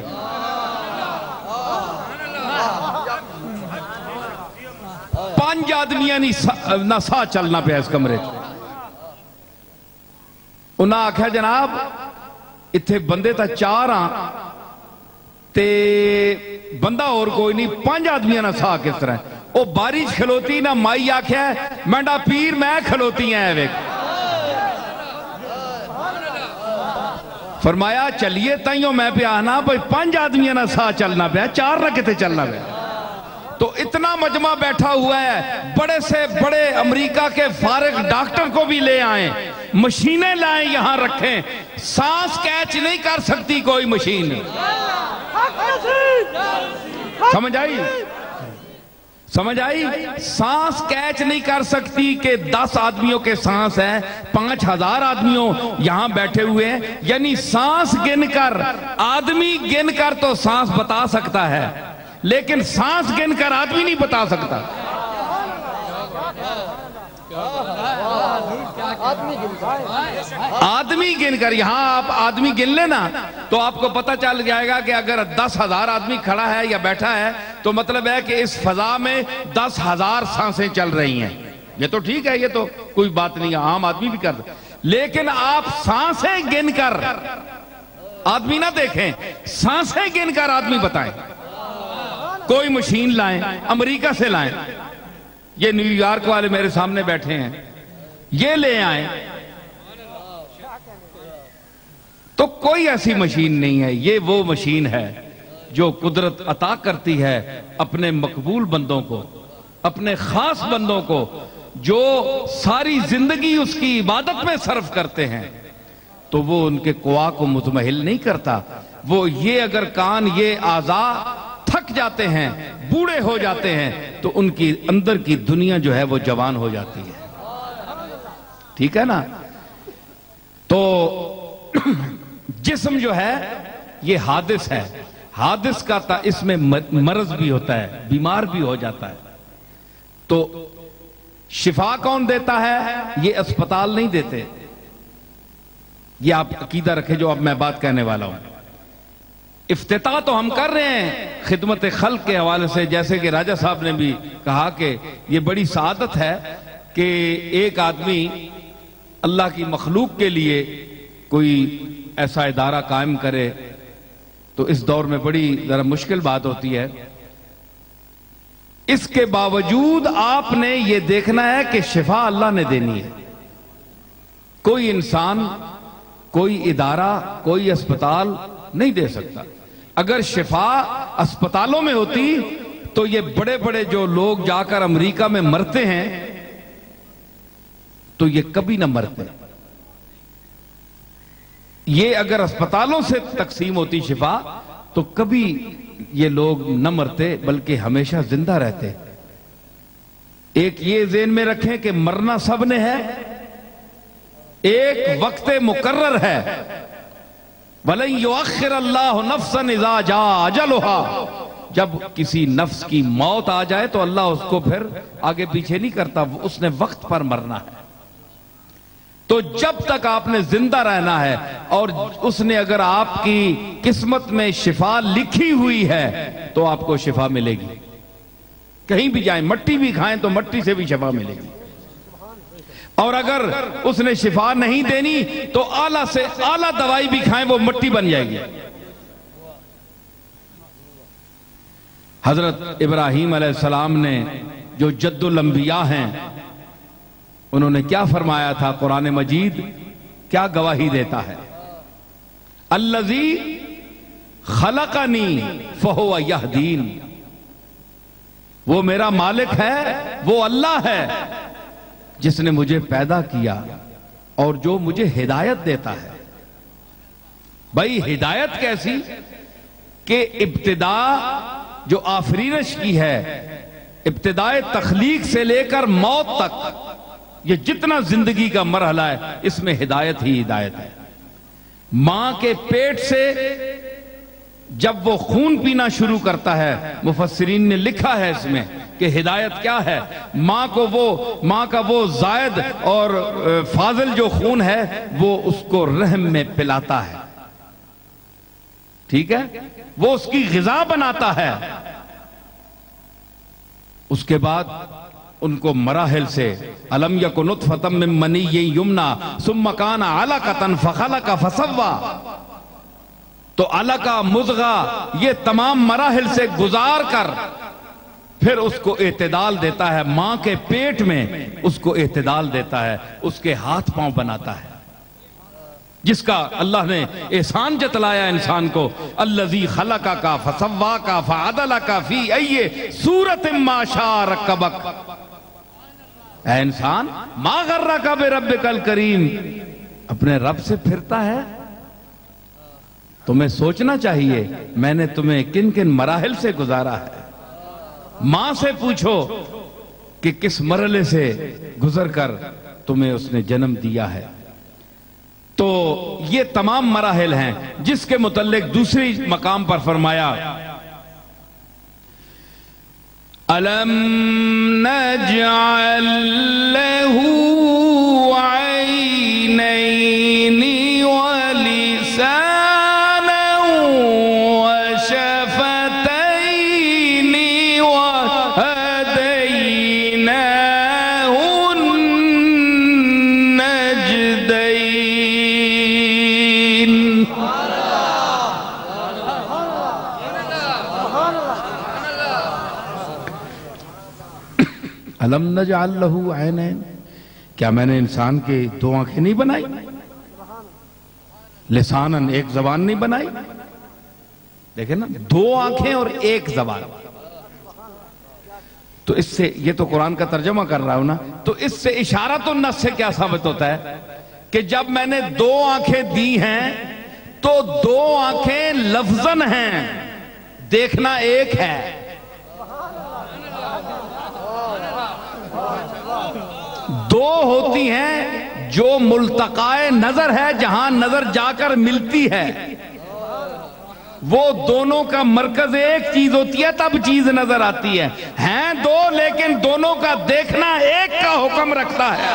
5 आदमियां ना सा चलना पे इस कमरे च। उन्हें आख्या जनाब इत्थे बंदे तो 4 आ ते बंदा और कोई नहीं, 5 आदमियां ना सा किस तरह? वो बारिश खलोती ना माई आख्या मैंडा पीर मैं खलोती है वे। फरमाया चलिए ताइयों मैं पे आना भाई 5 आदमियां ना सा चलना पे, 4 ना कितने चलना पे। तो इतना मजमा बैठा हुआ है, बड़े से बड़े अमेरिका के फारिग डॉक्टर को भी ले आए, मशीनें लाएं यहां रखें, सांस कैच नहीं कर सकती कोई मशीन। समझ आई? समझ आई? सांस कैच नहीं कर सकती कि 10 आदमियों के सांस है, 5000 आदमियों यहां बैठे हुए हैं, यानी सांस गिनकर, आदमी गिनकर तो सांस बता सकता है, लेकिन सांस गिनकर आदमी नहीं बता सकता। आदमी गिनकर, यहां आप आदमी गिन लेना तो आपको पता चल जाएगा कि अगर 10,000 आदमी खड़ा है या बैठा है तो मतलब है कि इस फजा में 10,000 सांसें चल रही हैं। ये तो ठीक है, ये तो कोई बात नहीं है, आम आदमी भी कर, लेकिन आप सांसें गिनकर आदमी ना देखें, सांसें गिनकर आदमी बताएं। कोई मशीन लाएं, अमेरिका से लाएं, ये न्यूयॉर्क वाले मेरे सामने बैठे हैं, ये ले आए, तो कोई ऐसी मशीन नहीं है। ये वो मशीन है जो कुदरत अता करती है अपने मकबूल बंदों को, अपने खास बंदों को, जो सारी जिंदगी उसकी इबादत में सर्फ करते हैं। तो वो उनके कुआ को मुतमहिल नहीं करता। वो ये अगर कान, ये आज़ा थक जाते हैं, बूढ़े हो जाते हैं, तो उनकी अंदर की दुनिया जो है वो जवान हो जाती है। ठीक है ना? तो जिस्म जो है ये हादिस है, हादिस का इसमें मर्ज भी होता है, बीमार भी हो जाता है। तो शिफा कौन देता है? ये अस्पताल नहीं देते। ये आप अकीदा रखें जो अब मैं बात कहने वाला हूं। इफ्तिताह तो हम कर रहे हैं खिदमत खल्क के हवाले से, जैसे कि राजा साहब ने भी कहा कि ये बड़ी सादत है कि एक आदमी अल्लाह की मखलूक के लिए कोई ऐसा इदारा कायम करे। तो इस दौर में बड़ी जरा मुश्किल बात होती है। इसके बावजूद आपने ये देखना है कि शिफा अल्लाह ने देनी है। कोई इंसान, कोई इदारा, कोई अस्पताल नहीं दे सकता। अगर शिफा अस्पतालों में होती तो ये बड़े बड़े जो लोग जाकर अमेरिका में मरते हैं तो ये कभी ना मरते। ये अगर अस्पतालों से तकसीम होती शिफा तो कभी ये लोग न मरते बल्कि हमेशा जिंदा रहते। एक ये ज़हन में रखें कि मरना सब ने है, एक वक्त मुकर्रर है। वलन युअख्खिर अल्लाहु नफ्सन इज़ा जा अजलुहा, जब किसी नफ्स की मौत आ जाए तो अल्लाह उसको फिर आगे पीछे नहीं करता, उसने वक्त पर मरना है। तो जब तक आपने जिंदा रहना है और उसने अगर आपकी किस्मत में शिफा लिखी हुई है तो आपको शिफा मिलेगी। कहीं भी जाएं, मट्टी भी खाएं तो मट्टी से भी शिफा मिलेगी। और अगर उसने शिफा नहीं देनी तो आला से आला दवाई भी खाएं, वो मट्टी बन जाएगी। हजरत इब्राहीम अलैहिस्सलाम ने जो जद्दुल अंबिया हैं, उन्होंने क्या फरमाया था? कुरान मजीद क्या गवाही देता है? अल्लज़ी खलक़नी फहुव यहदीन, वो मेरा मालिक है, वो अल्लाह है जिसने मुझे पैदा किया और जो मुझे हिदायत देता है। भाई हिदायत कैसी? कि इब्तिदा जो आफरीनश की है, इब्तिदाए तख्लीक से लेकर मौत तक, ये जितना जिंदगी का मरहला है, इसमें हिदायत ही हिदायत है। मां के पेट से जब वो खून पीना शुरू करता है, मुफस्सिरीन ने लिखा है इसमें कि हिदायत क्या है, मां का वो जायद और फाजिल जो खून है वो उसको रहम में पिलाता है, ठीक है, वो उसकी ग़िज़ा बनाता है। उसके बाद उनको मराहिल से अलम यकुन नुत्फ़तम मिन मनिय्यिन युमना सुम्मा काना अलक़तन फ़ख़लक़ फ़सव्वा, तो अलका मुज़ग़ा ये तमाम मराहिल से गुजार कर फिर उसको एतदाल देता है, मां के पेट में उसको एतदाल देता है, उसके हाथ पांव बनाता है, जिसका अल्लाह ने एहसान जतलाया इंसान को। अल्लज़ी ख़लक़का फ़सव्वाका फ़अदलका फ़ी अय्यि सूरतिन मा शाअ रक्कबक। ऐ इंसान, मा गर्रका बिरब्बिकल करीम, अपने रब से फिरता है, तुम्हें सोचना चाहिए मैंने तुम्हें किन किन मराहिल से गुजारा है। मां से पूछो कि किस मरहले से गुजर कर तुम्हें उसने जन्म दिया है। तो ये तमाम मराहिल हैं, जिसके मुतल्लिक दूसरी मकाम पर फरमाया अलम नजअल लहू ऐनैनी व लिसानन व शफ़तैनी व हदैनाहु नजदैन। अलम नजअल लहू ऐनैन, क्या मैंने इंसान के दो आंखें नहीं बनाई, लिसानन एक जबान नहीं बनाई। देखे ना, दो आंखें और एक जबान। तो इससे, ये तो कुरान का तर्जुमा कर रहा हूं ना, तो इससे इशारा तो नस से क्या साबित होता है कि जब मैंने दो आंखें दी हैं तो दो आंखें लफ्जन हैं, देखना एक है। दो होती हैं जो मुल्तकाए नजर है, जहां नजर जाकर मिलती है, वो दोनों का मरकज एक चीज होती है, तब चीज नजर आती है। हैं दो, लेकिन दोनों का देखना एक का हुक्म रखता है।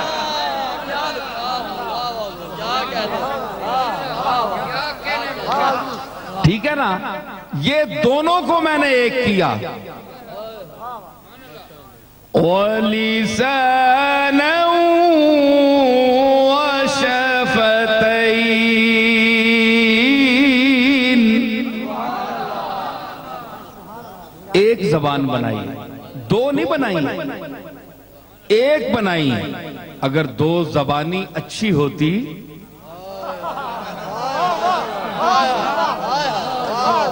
ठीक है ना, ये दोनों को मैंने एक किया। वलिसानन व शफ़तैन, एक जबान बनाई, दो नहीं बनाई, एक बनाई। अगर दो जबानी अच्छी होती,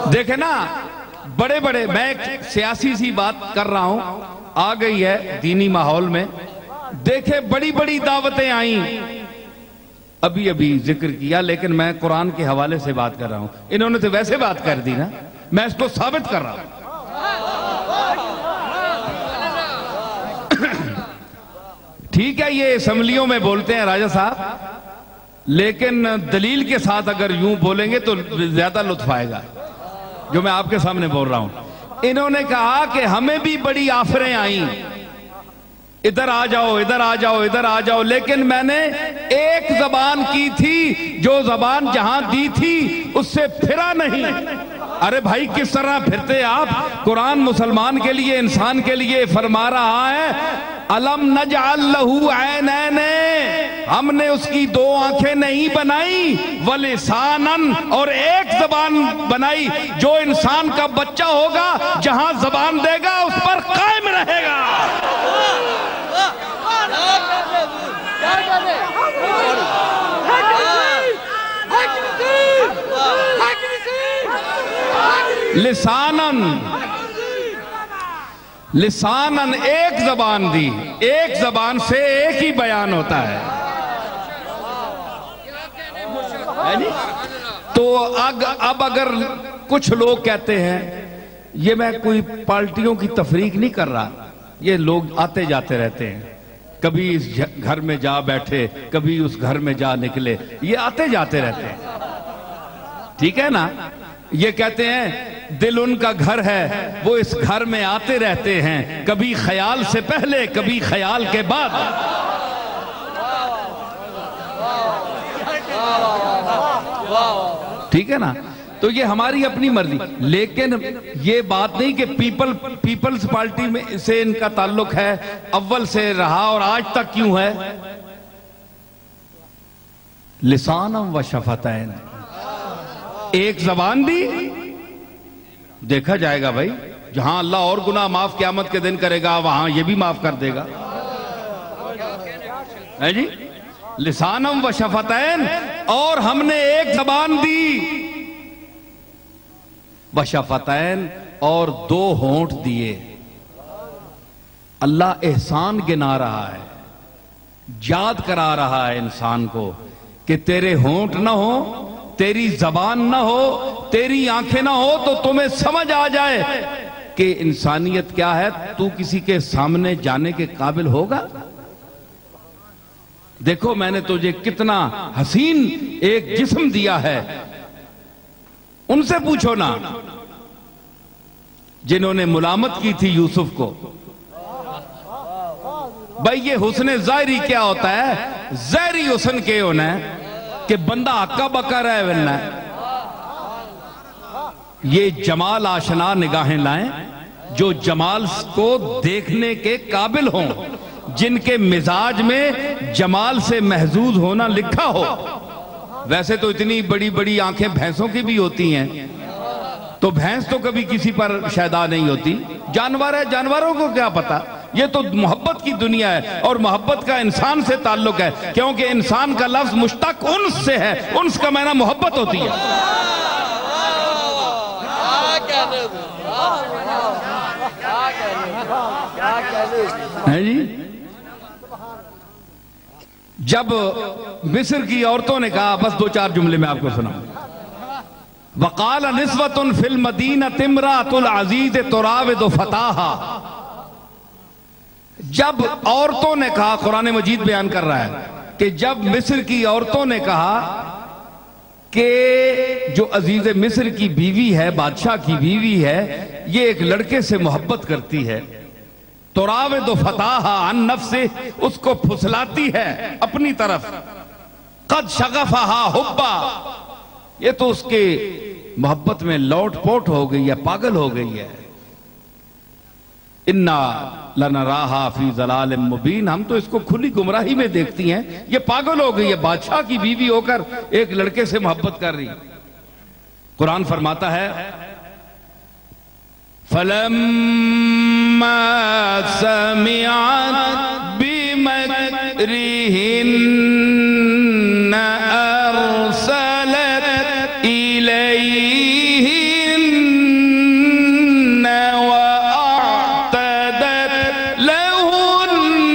देखे ना, बड़े बड़े, मैं एक सियासी सी बात कर रहा हूं, आ गई है दीनी माहौल में। देखे बड़ी बड़ी दावतें आई, अभी अभी जिक्र किया, लेकिन मैं कुरान के हवाले से बात कर रहा हूं। इन्होंने तो वैसे बात कर दी ना, मैं इसको साबित कर रहा हूं। ठीक है, ये असेंबलियों में बोलते हैं राजा साहब, लेकिन दलील के साथ अगर यूं बोलेंगे तो ज्यादा लुत्फ आएगा, जो मैं आपके सामने बोल रहा हूं। इन्होंने कहा कि हमें भी बड़ी आफरें आई, इधर आ जाओ, इधर आ जाओ, इधर आ जाओ, लेकिन मैंने एक जबान की थी, जो जबान जहां दी थी उससे फिरा नहीं। अरे भाई, किस तरह फिरते आप? कुरान मुसलमान के लिए, इंसान के लिए फरमा रहा है अलम नजअल लहू ऐनैन, हमने उसकी दो आंखें नहीं बनाई, वलिसानन, और एक जबान बनाई। जो इंसान का बच्चा होगा, जहां जबान देगा उस पर कायम रहेगा। लिसानन, लिसानन, एक जबान दी, एक जबान से एक ही बयान होता है नहीं? तो अब अगर कुछ लोग कहते हैं, ये मैं कोई पार्टियों की तफरीक नहीं कर रहा, ये लोग आते जाते रहते हैं, कभी इस घर में जा बैठे, कभी उस घर में जा निकले, ये आते जाते रहते हैं, ठीक है ना। ये कहते हैं दिल उनका घर है, वो इस घर में आते रहते हैं, कभी ख्याल से पहले कभी ख्याल के बाद। ठीक है ना। तो ये हमारी अपनी मर्जी, लेकिन ये बात नहीं कि पीपल्स पार्टी में से इनका ताल्लुक है, अव्वल से रहा और आज तक क्यों है। लिसानम व शफतैन, एक जबान दी, देखा जाएगा भाई, जहां अल्लाह और गुनाह माफ क़यामत के दिन करेगा वहां ये भी माफ कर देगा, है जी। लिसानम व शफतैन, और हमने एक जबान दी, व शफतैन, और दो होंठ दिए। अल्लाह एहसान गिना रहा है, याद करा रहा है इंसान को कि तेरे होंठ ना हो, तेरी जबान ना हो, तेरी आंखें ना हो, तो तुम्हें समझ आ जाए कि इंसानियत क्या है। तू किसी के सामने जाने के काबिल होगा। देखो मैंने तुझे कितना हसीन एक जिस्म दिया है, उनसे पूछो ना जिन्होंने मुलामत की थी यूसुफ को। भाई ये हुस्न ज़ाहिरी क्या होता है, ज़ाहिरी हुस्न के होना है कि बंदा हक्का बक्का रहे वरना, ये जमाल आशना निगाहें लाएं जो जमाल को देखने के काबिल हों, जिनके मिजाज में जमाल से महजूज होना लिखा हो। वैसे तो इतनी बड़ी बड़ी आंखें भैंसों की भी होती हैं, तो भैंस तो कभी किसी पर शैदा नहीं होती, जानवर है, जानवरों को क्या पता। ये तो मोहब्बत की दुनिया है, और मोहब्बत का इंसान से ताल्लुक है, क्योंकि इंसान का लफ्ज मुश्तक उन्स से है, उन्स का माना मोहब्बत होती है। है जी। जब मिस्र की औरतों ने कहा, बस दो चार जुमले में आपको सुनाऊं, वकाल निस्वतुन फिल मदीना तिमरातुल अजीज तुराविदु फताहा। जब औरतों ने कहा, कुरान मजीद बयान कर रहा है कि जब मिस्र की औरतों ने कहा कि जो अजीज मिस्र की बीवी है, बादशाह की बीवी है, ये एक लड़के से मोहब्बत करती है, तुराविदु फताहा अन नफ्से, उसको फुसलाती है अपनी तरफ, कद शगफहा हुब्बा, ये तो उसके मोहब्बत में लौट पोट हो गई है, पागल हो गई है। इन्ना लनराहा फी ज़लालिम मुबीन, हम तो इसको खुली गुमराही में देखती हैं, ये पागल हो गई है, बादशाह की बीवी होकर एक लड़के से मोहब्बत कर रही। कुरान फरमाता है फलम्मा समिअत बिमक्रिहिन्न अरसलत इलैहिन्न वअअतदत लहुन्न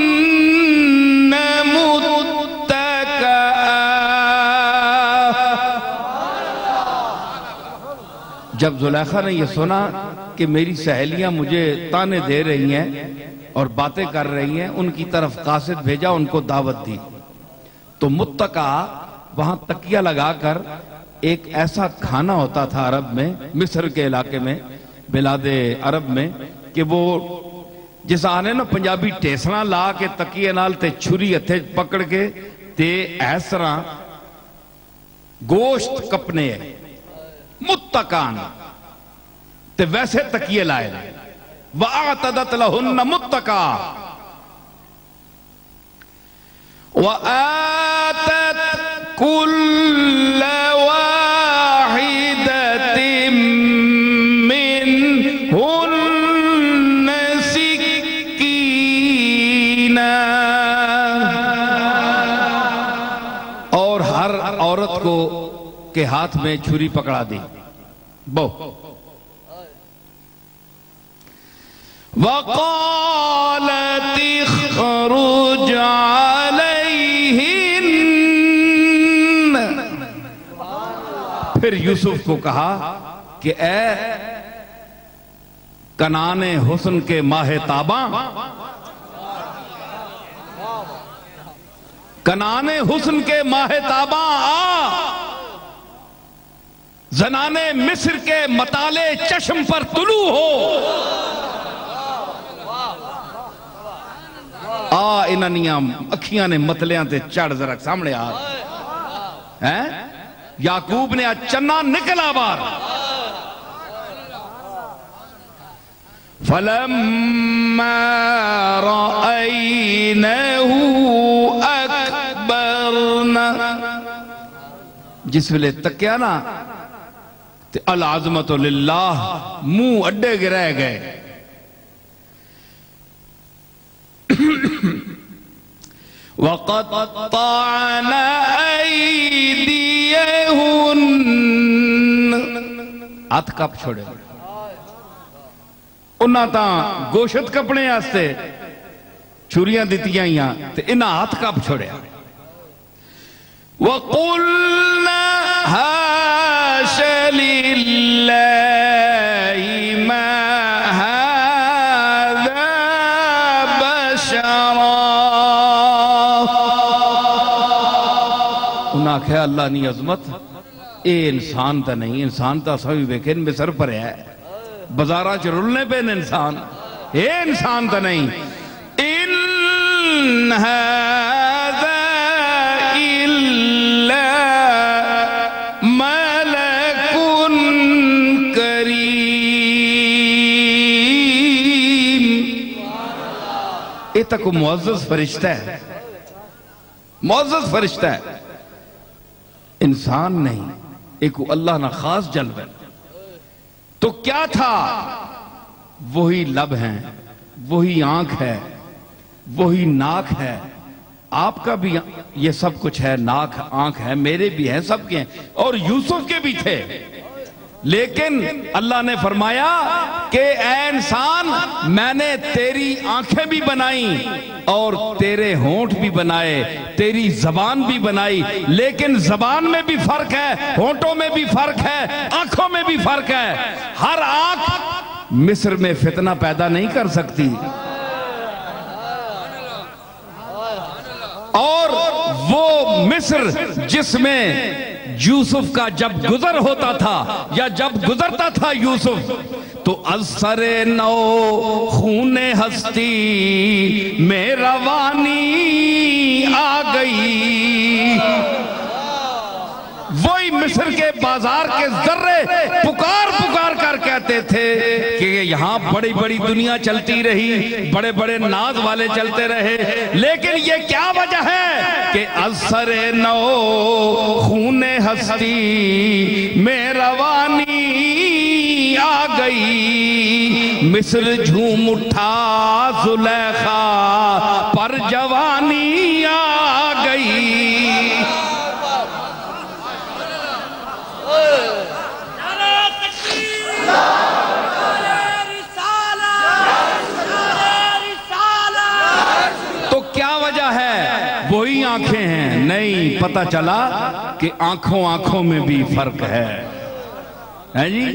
मुत्तका। जब जुलेखा ने यह सुना कि मेरी सहेलियां मुझे ताने दे रही हैं और बातें कर रही हैं, उनकी तरफ कासिद भेजा, उनको दावत दी। तो मुत्तका वहां तकिया लगाकर एक ऐसा खाना होता था अरब में, मिस्र के इलाके में, बिलादे अरब में, कि वो जिस आने ना पंजाबी टेसना ला के तकिए नाल ते छुरी हथे पकड़ के ते इस तरह गोश्त कपने है, मुत्तकान, ते वैसे तकिए लाए, वअतदत लहुन्न मुत्तका वआतत कुल्ल वाहिदतिम मिनहुन्न सिक्कीना, और हर औरत को के हाथ में छुरी पकड़ा दी। बो वक़ालत इख़रुज अलैहिन, फिर यूसुफ को कहा कि ए कनाने हुस्न के माहे ताबा, कनाने हुस्न के माहे ताबा आ, जनाने मिस्र के मताले चश्म पर तुलू हो। आ इन्हां अखियां ने मतलियां ते चढ़ जरा सामने आ हैं। याकूब ने आज चन्ना निकला बार। फलम्मा रअयनहु अकबरना, जिस वेले तक्या ना ते अल आज़मतु लिल्लाह, मुंह अड्डे गिरह गए। वक़त्तअना ऐदियहुन्न, हाथ कप छोड़े। उन्हां तां गोशत कपने वास्ते छुरियां दित्तियां ही ते इन्हां हाथ कप छोड़िया। वक़ुलना हाशा लिल्लाहि मा हाज़ा बशरा, उन्हें आख्या अल्लाह नी अजमत ये इंसान तो नहीं, इंसान तो असा भी वेखे मिसर पर है, बाजारा च रुलने पे इंसान, ये इंसान तो नहीं। इन हाज़ा इल्ला मलकुन करीम, ये तक मुअज़्ज़ज़ फरिश्ता है, मुअज़्ज़ज़ फरिश्ता है, इंसान नहीं। एक अल्लाह ना खास जल्ब। तो क्या था? वही लब है, वही आंख है, वही नाक है। आपका भी ये सब कुछ है, नाक आंख है, मेरे भी है, सबके हैं, और यूसुफ के भी थे। लेकिन अल्लाह ने फरमाया कि ऐ इंसान, मैंने तेरी आंखें भी बनाई और तेरे होंठ भी बनाए, तेरी जबान भी बनाई, लेकिन जबान में भी फर्क है, होंठों में भी फर्क है, आंखों में भी फर्क है। हर आंख मिस्र में फितना पैदा नहीं कर सकती, और वो मिस्र जिसमें यूसुफ का जब गुजर होता था या जब गुजरता था यूसुफ, तो असरे नौ खूने हस्ती में रवानी आ गई। वही मिस्र के बाजार के जर्रे पुकार पुकार कर कहते थे कि यहां बड़ी बड़ी दुनिया चलती रही, बड़े बड़े नाज वाले चलते रहे, लेकिन ये क्या वजह है कि असरे नौ खूने हस्ती में रवानी आ गई। मिस्र झूम उठा, जुलेखा पर जवानी आ गई। तो क्या वजह है? वही आंखें हैं। नहीं, पता चला कि आंखों आंखों में भी फर्क है जी।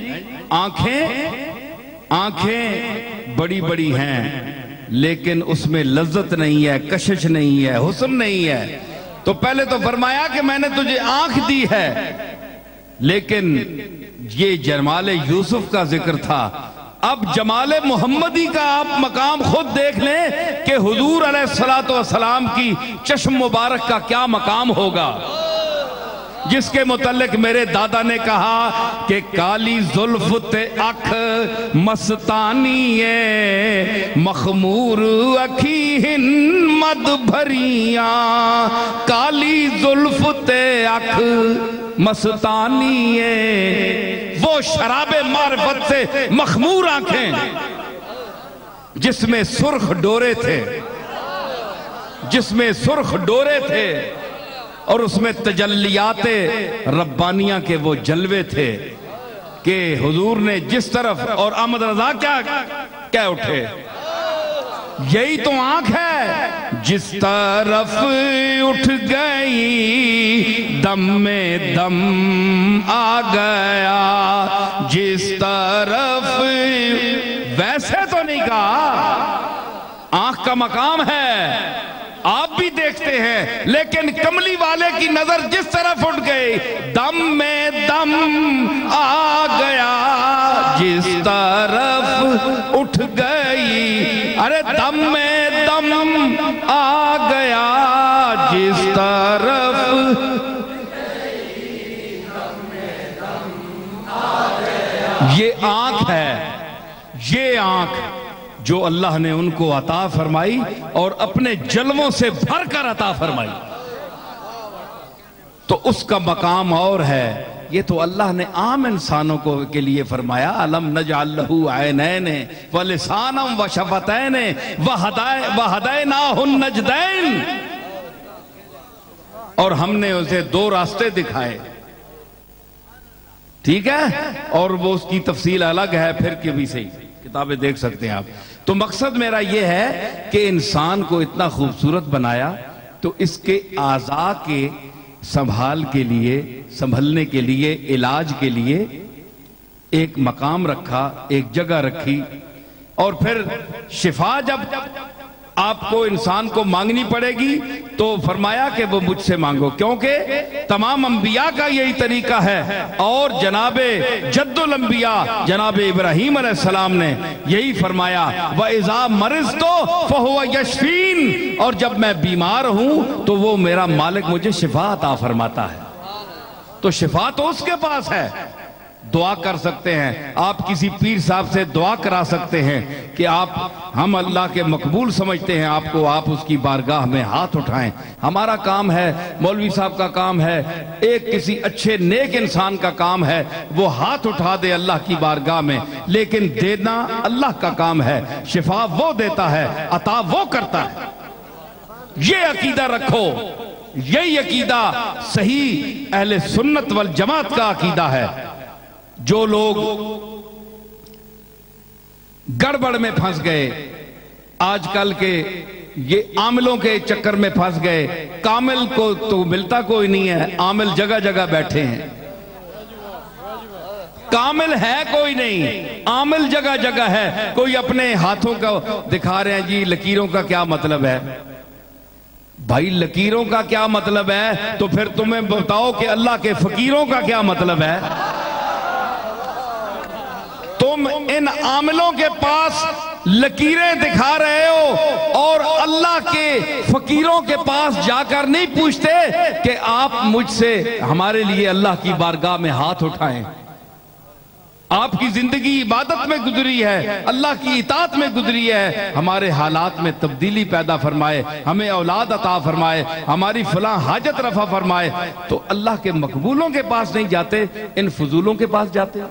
आंखें बड़ी बड़ी हैं, लेकिन उसमें लज्जत नहीं है, कशिश नहीं है, हुस्न नहीं है। तो पहले तो फरमाया कि मैंने तुझे आंख दी है, लेकिन ये जमाले यूसुफ का जिक्र था। अब जमाले मोहम्मदी का आप मकाम खुद देख लें कि हुजूर अलैहिस्सलातु वस्सलाम की चश्म मुबारक का क्या मकाम होगा, जिसके मुतल्लिक मेरे दादा ने कहा कि काली जुल्फ ते अख मस्तानी है, मखमूर अखी हिम्मत भरिया। काली जुल्फ ते अख मस्तानी है, वो शराबे मारिफत से मखमूर आंखें जिसमें सुर्ख डोरे थे, जिसमें सुर्ख डोरे थे, और उसमें तजल्लियाते रब्बानिया के वो जलवे थे कि हुजूर ने जिस तरफ, और अहमद रजा क्या क्या उठे, यही तो आंख है। जिस तरफ उठ गई दम में दम आ गया, जिस तरफ, वैसे तो नहीं कहा, आंख का मकाम है, आप भी देखते हैं, लेकिन कमली वाले की नजर जिस तरफ उठ गई, दम में दम आ गया, जिस तरफ उठ गई, अरे दम में दम आ गया, जिस तरफ ये आंख है, ये आंख जो अल्लाह ने उनको अता फरमाई और अपने जलवों से भरकर अता फरमाई, तो उसका मकाम और है। ये तो अल्लाह ने आम इंसानों को के लिए फरमाया, अलम नजअल लहू ऐनैन व लिसानम व शफतैन व हदैनाहुन नजदैन, और हमने उसे दो रास्ते दिखाए, ठीक है, और वो उसकी तफसील अलग है, फिर कभी से किताबें देख सकते हैं आप। तो मकसद मेरा यह है कि इंसान को इतना खूबसूरत बनाया, तो इसके आज़ा के संभाल के लिए, संभलने के लिए, इलाज के लिए एक मकाम रखा, एक जगह रखी, और फिर शिफा जब आपको इंसान को मांगनी पड़ेगी तो फरमाया कि वो मुझसे मांगो, क्योंकि तमाम अंबिया का यही तरीका है, और जनाबे जद्दुल अंबिया जनाब इब्राहीम अलैहिस्सलाम ने यही फरमाया, व इज़ा मरिज़्तु फहुव यशफीन, और जब मैं बीमार हूं तो वो मेरा मालिक मुझे शिफा अता फरमाता है। तो शिफा तो उसके पास है। दुआ कर सकते हैं आप, किसी पीर साहब से दुआ करा सकते हैं कि आप, हम अल्लाह के मकबूल समझते हैं आपको, आप उसकी बारगाह में हाथ उठाएं। हमारा काम है, मौलवी साहब का काम है, एक किसी अच्छे नेक इंसान का काम है, वो हाथ उठा दे अल्लाह की बारगाह में, लेकिन देना अल्लाह का काम है, शिफा वो देता है, अता वो करता है। ये अकीदा रखो, यही अकीदा सही अहले सुन्नत वल जमात का अकीदा है। जो लोग गड़बड़ में फंस गए, आजकल के ये आमिलों के चक्कर में फंस गए, कामिल को तो मिलता कोई नहीं है, आमिल जगह जगह बैठे हैं, कामिल है कोई नहीं, आमिल जगह जगह है। कोई अपने हाथों का दिखा रहे हैं, जी लकीरों का क्या मतलब है? भाई लकीरों का क्या मतलब है, तो फिर तुम्हें बताओ कि अल्लाह के फकीरों का क्या मतलब है। तुम इन आमिलों के पास लकीरें दिखा रहे हो और अल्लाह के फकीरों के पास जाकर नहीं पूछते कि आप मुझसे, हमारे लिए अल्लाह की बारगाह में हाथ उठाएं। आपकी जिंदगी इबादत में गुजरी है, अल्लाह की इताअत में गुजरी है, हमारे हालात में तब्दीली पैदा फरमाए, हमें औलाद अता फरमाए, हमारी फलां हाजत रफा फरमाए। तो अल्लाह के मकबूलों के पास नहीं जाते, इन फजूलों के पास जाते।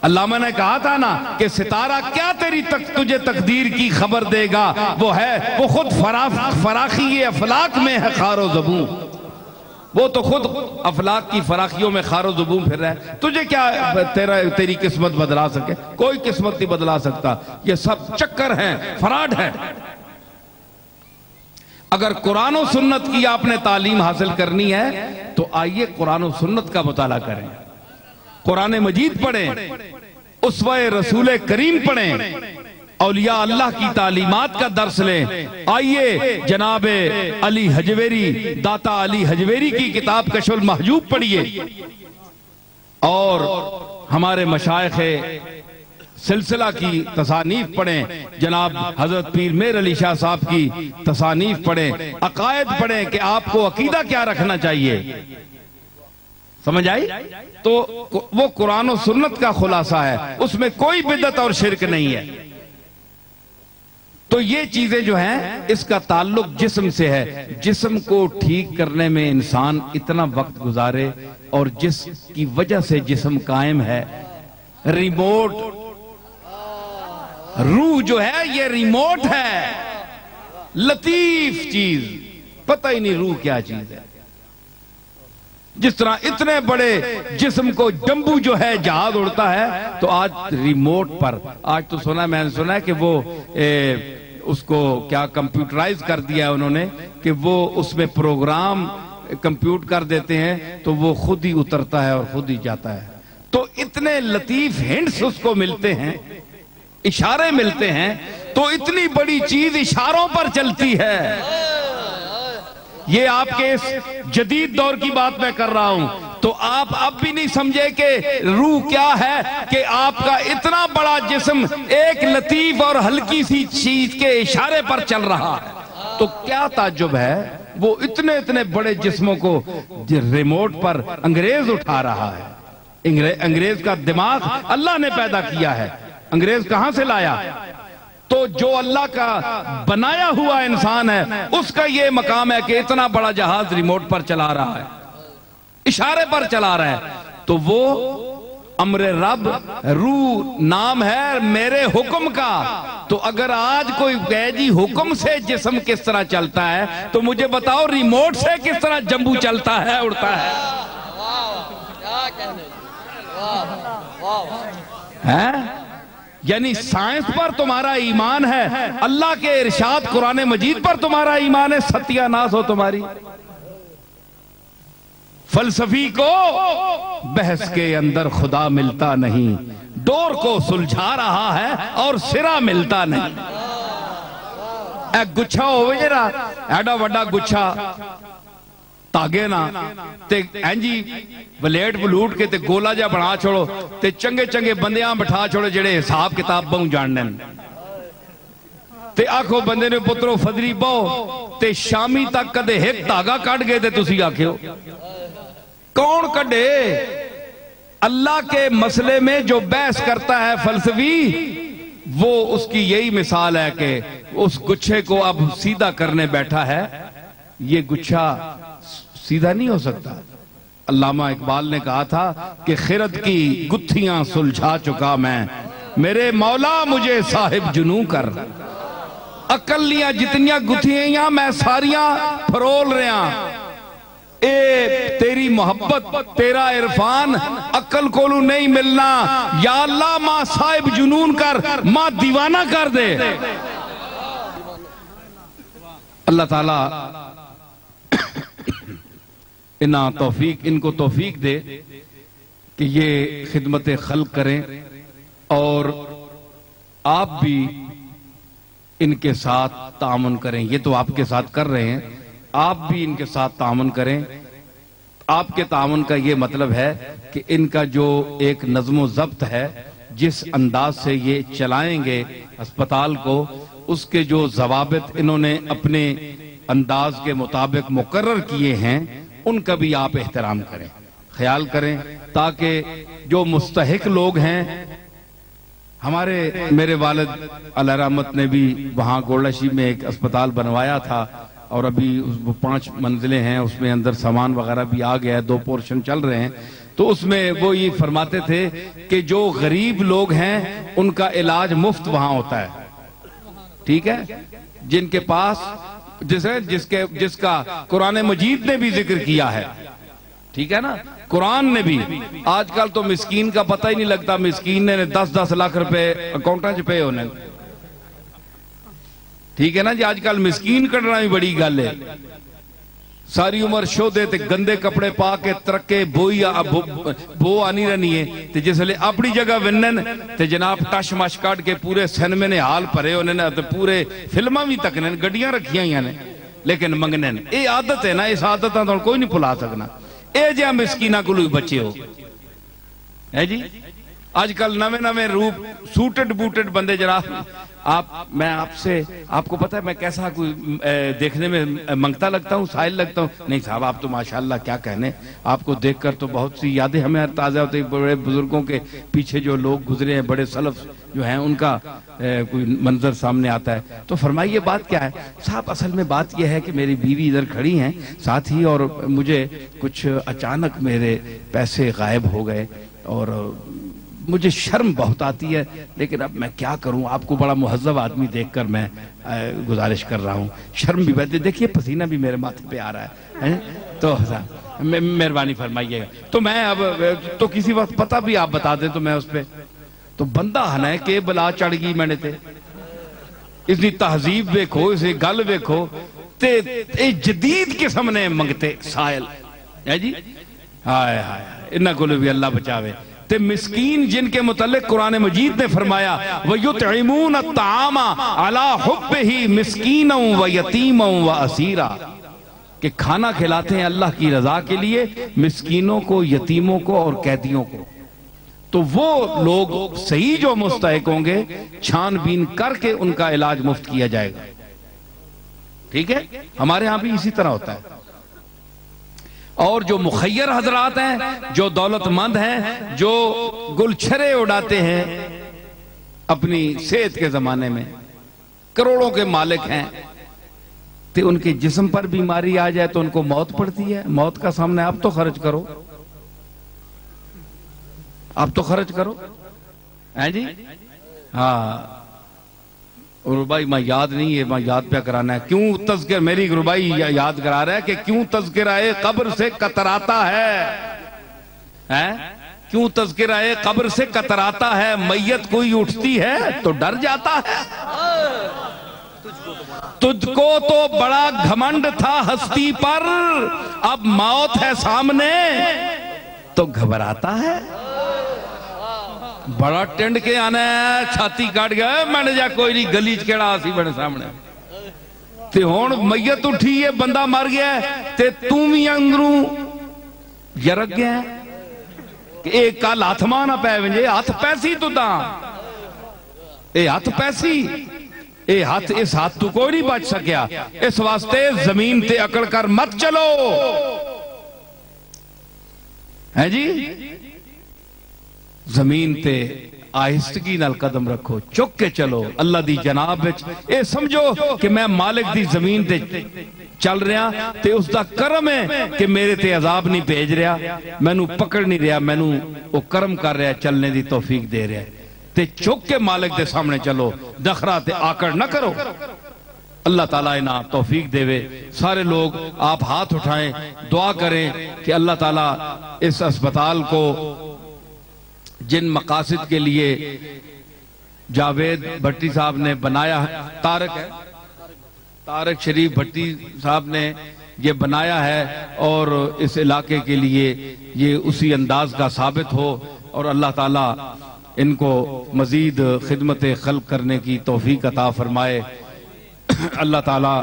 अल्लामा ने कहा था ना कि सितारा क्या तेरी तुझे तकदीर की खबर देगा, वो है, वो खुद फराखी अफलाक में है खारो ज़बूं, वो तो खुद अफलाक की फराखियों में खारो ज़बूं फिर रहा है। तुझे क्या तेरी किस्मत बदला सके? कोई किस्मत नहीं बदला सकता। ये सब चक्कर हैं, फराड है। अगर कुरान और सुन्नत की आपने तालीम हासिल करनी है तो आइए कुरान और सुन्नत का मुताला करें, कुरान मजीद पढ़ें, उसवे रसूल करीम पढ़ें, औलिया अल्लाह की तालीमात का दर्स लें। आइए जनाबे अली हजवेरी, दाता अली हजवेरी की किताब कशफुल महजूब पढ़िए, और हमारे मशाइखे सिलसिला की तसानीफ पढ़ें, जनाब हजरत पीर मेर अली शाह साहब की तसानीफ पढ़ें, अकायद पढ़ें कि आपको अकीदा क्या रखना चाहिए। समझ आई? तो वो कुरान और सुन्नत का खुलासा है, उसमें कोई बिदअत और शिरक नहीं है। तो ये चीजें जो हैं, इसका ताल्लुक जिस्म से है। जिस्म को ठीक करने में इंसान इतना वक्त गुजारे, और जिसकी वजह से जिस्म कायम है, रिमोट रूह जो है ये रिमोट है, लतीफ चीज, पता ही नहीं रूह क्या चीज है। जिस तरह इतने बड़े जिस्म को डंबू जो है जहाज उड़ता है, तो आज रिमोट पर, आज तो मैंने सुना है कि वो उसको क्या कंप्यूटराइज कर दिया है उन्होंने, कि वो उसमें प्रोग्राम कंप्यूट कर देते हैं तो वो खुद ही उतरता है और खुद ही जाता है। तो इतने लतीफ हिंट्स उसको मिलते हैं, इशारे मिलते हैं, तो इतनी बड़ी चीज इशारों पर चलती है। ये आपके इस जदीद दौर की बात मैं कर रहा हूं, तो आप अब भी नहीं समझे कि रूह क्या है, कि आपका इतना बड़ा जिस्म एक लतीफ और हल्की सी चीज के इशारे पर चल रहा है। तो क्या ताज्जुब है, वो इतने इतने बड़े जिस्मों को रिमोट पर अंग्रेज उठा रहा है। अंग्रेज का दिमाग अल्लाह ने पैदा किया है। अंग्रेज कहां से लाया? तो जो अल्लाह का बनाया हुआ इंसान है उसका ये मकाम है कि इतना बड़ा जहाज रिमोट पर चला रहा है, इशारे पर चला रहा है। तो वो अमरे रब, रूह नाम है मेरे हुक्म का। तो अगर आज कोई कहे जी हुक्म से जिस्म किस तरह चलता है, तो मुझे बताओ रिमोट से किस तरह जंबू चलता है, उड़ता है? यानी साइंस पर तुम्हारा ईमान है, अल्लाह के इरशाद कुरान मजीद पर तुम्हारा ईमान है, सत्यानाश हो तुम्हारी। फलसफी को बहस के अंदर खुदा मिलता नहीं, डोर को सुलझा रहा है और सिरा मिलता नहीं। गुच्छा हो जरा एडा वड्डा गुच्छा धागे ना ते इंजी वलेट वलूट के ते गोला जा बना छोड़ो ते चंगे चंगे बंदियां बिठा छोड़ो जेड़े हिसाब किताब बहु जानने ते आखो बंदे ने पुत्रो फदरी बहु ते शामी तक कदे एक धागा कट गए ते तुसी आखियो कौन कटे? अल्लाह के मसले में जो बहस करता है फलसफी, वो उसकी यही मिसाल है कि उस गुच्छे को अब सीधा करने बैठा है। ये गुच्छा सीधा नहीं हो सकता। अल्लामा इकबाल ने कहा था कि खिरत की गुत्थियां सुलझा चुका मैं, मेरे मौला मुझे साहिब जुनू कर। अकलियां जितनियां गुत्थियां मैं सारियां फरोल रहा। ए तेरी मोहब्बत तेरा इरफान अकल कोलू नहीं मिलना। या अल्लाह मां साहिब जुनून कर, मां दीवाना कर दे। अल्लाह ताला इनको तौफीक दे कि ये खिदमत खल्क करें और आप भी इनके साथ तामुन करें। ये तो आपके साथ कर रहे हैं, आप भी इनके साथ तामुन करें। आपके तामुन का ये मतलब है कि इनका जो एक नज़्म ज़ब्त है, जिस अंदाज से ये चलाएंगे अस्पताल को, उसके जो ज़वाबित इन्होंने अपने अंदाज के मुताबिक मुकर्रर किए हैं, उनका भी आप एहतराम करें, ख्याल करें, ताकि जो मुस्तहिक लोग हैं, हमारे मेरे वालिद अल्लाह रहमत ने भी वहाँ गोल्डाशी में एक अस्पताल बनवाया था और अभी वो 5 मंजिलें हैं, उसमें अंदर सामान वगैरह भी आ गया है, 2 पोर्शन चल रहे हैं। तो उसमें वो ये फरमाते थे कि जो गरीब लोग हैं उनका इलाज मुफ्त वहाँ होता है, ठीक है, जिनके पास जिसका कुरान मजीद ने भी जिक्र किया है, ठीक है ना, कुरान ने भी। आजकल तो मिस्कीन का पता ही नहीं लगता, मिस्कीन ने 10-10 लाख रुपए अकाउंटा च पे होने, ठीक है ना जी। आजकल मिस्कीन कटना भी बड़ी गल है। सारी उम्र शोधे ते गंदे कपड़े पा के तरक्के बोई बो आनी रहनी है, ते जिसले अपनी जगह विनन ते जनाब टश मश काट के पूरे सिनेमे ने हाल भरे होने ने, ते पूरे फिल्मां भी तकने, गड्डियां रखियां हुई ने, लेकिन मंगने। ये आदत है ना, इस आदत तो कोई नहीं भुला सकना। ए जिहा मिस्कीना को बचे हो है जी। आजकल नवे नवे रूप सूटेड बूटेड बंदे जनाब। मैं आपसे, आपको पता है मैं कैसा कोई देखने में मंगता लगता हूँ, साहिल लगता हूँ? नहीं साहब, आप तो माशाल्लाह क्या कहने, आपको देखकर तो बहुत सी यादें हमें ताज़ा होती हैं। बड़े बुजुर्गों के पीछे जो लोग गुजरे हैं, बड़े सलफ जो हैं, उनका कोई मंजर सामने आता है। तो फरमाइए बात क्या है साहब? असल में बात यह है कि मेरी बीवी इधर खड़ी हैं साथ ही, और मुझे कुछ अचानक मेरे पैसे गायब हो गए और मुझे शर्म बहुत आती है, लेकिन अब मैं क्या करूं? आपको बड़ा मुहज्जब आदमी देखकर मैं गुजारिश कर रहा हूं। शर्म भी बैठे, देखिए पसीना भी मेरे माथे पे आ रहा है? तो मेहरबानी फरमाइएगा। तो मैं अब तो किसी वक्त पता भी आप बता दें तो मैं उस पर तो बंदा हना है कि बला चढ़ गई मैंने ते। इसकी तहजीब देखो, इसे गल देखो, ते जदीद किस्म ने मंगते सायल है जी। हाय हाय इन्ना को भी अल्लाह बचावे। ते मिस्कीन जिनके मुतल्लिक कुरान मजीद ने फरमाया वयुतइमून अत्तामा अला हुब्बिही मिस्कीनन व यतीमन व असीरा, कि खाना खिलाते हैं अल्लाह की रजा के लिए मिस्कीनों को, यतीमों को और कैदियों को। तो वो लोग सही जो मुस्तहिक होंगे छानबीन करके उनका इलाज मुफ्त किया जाएगा। ठीक है, हमारे यहां भी इसी तरह होता है। और जो मुखैर हजरात हैं, जो दौलतमंद हैं, जो गुलछरे उड़ाते हैं अपनी सेहत के जमाने में, करोड़ों के मालिक हैं, तो उनके जिस्म पर बीमारी आ जाए तो उनको मौत पड़ती है। मौत का सामने आप तो खर्च करो, आप तो खर्च करो है जी। हाँ गुरुबाई मैं याद नहीं है, मैं याद पे कराना है। क्यों तज़किर, मेरी गुरुबाई याद करा रहा है कि क्यों तज़किराए कब्र से कतराता है? क्यों तज़किराए कब्र से कतराता है? मैयत कोई उठती है तो डर जाता है। तुझको तो बड़ा घमंड था हस्ती पर, अब मौत है सामने तो घबराता है। बड़ा टेंड के आना है, छाती काट गया मैंने जा कोई नहीं, गली च केड़ा आसी बने सामने। ते हुण मैयत उठी है, बंदा मर गया ते तू भी अंदरों जरग गया कि एक कल हथ मां ना पै वंजे। हथ पैसी तू ता हथ पैसी, ये हाथ, इस हाथ तू कोई नहीं बच सकिया। इस वास्ते जमीन ते अकड़ कर मत चलो है जी। जमीन ते आहिस्तगी नाल कदम रखो, चुक के चलो अल्लाह दी जनाब विच। ये समझो कि मैं मालिक दी जमीन ते चल रहा ते उसका करम है कि मेरे ते अजाब नहीं भेज रहा, मैनू पकड़ नहीं रहा, मैनू वो करम कर रहा, चलने की तौफीक दे रहा। ते चुक के मालिक के सामने चलो, दखरा ते आकड़ न करो। अल्लाह ताला इना तौफीक देवे। सारे लोग आप हाथ उठाएं, दुआ करें कि अल्लाह ताला इस अस्पताल को जिन मकासद के लिए जावेद भट्टी साहब ने बनाया, तारक शरीफ भट्टी साहब ने ये बनाया है, और इस इलाके के लिए ये उसी अंदाज का साबित हो, और अल्लाह ताला इनको मजीद खिदमत खल्क करने की तौफीक अता फरमाए। अल्लाह ताला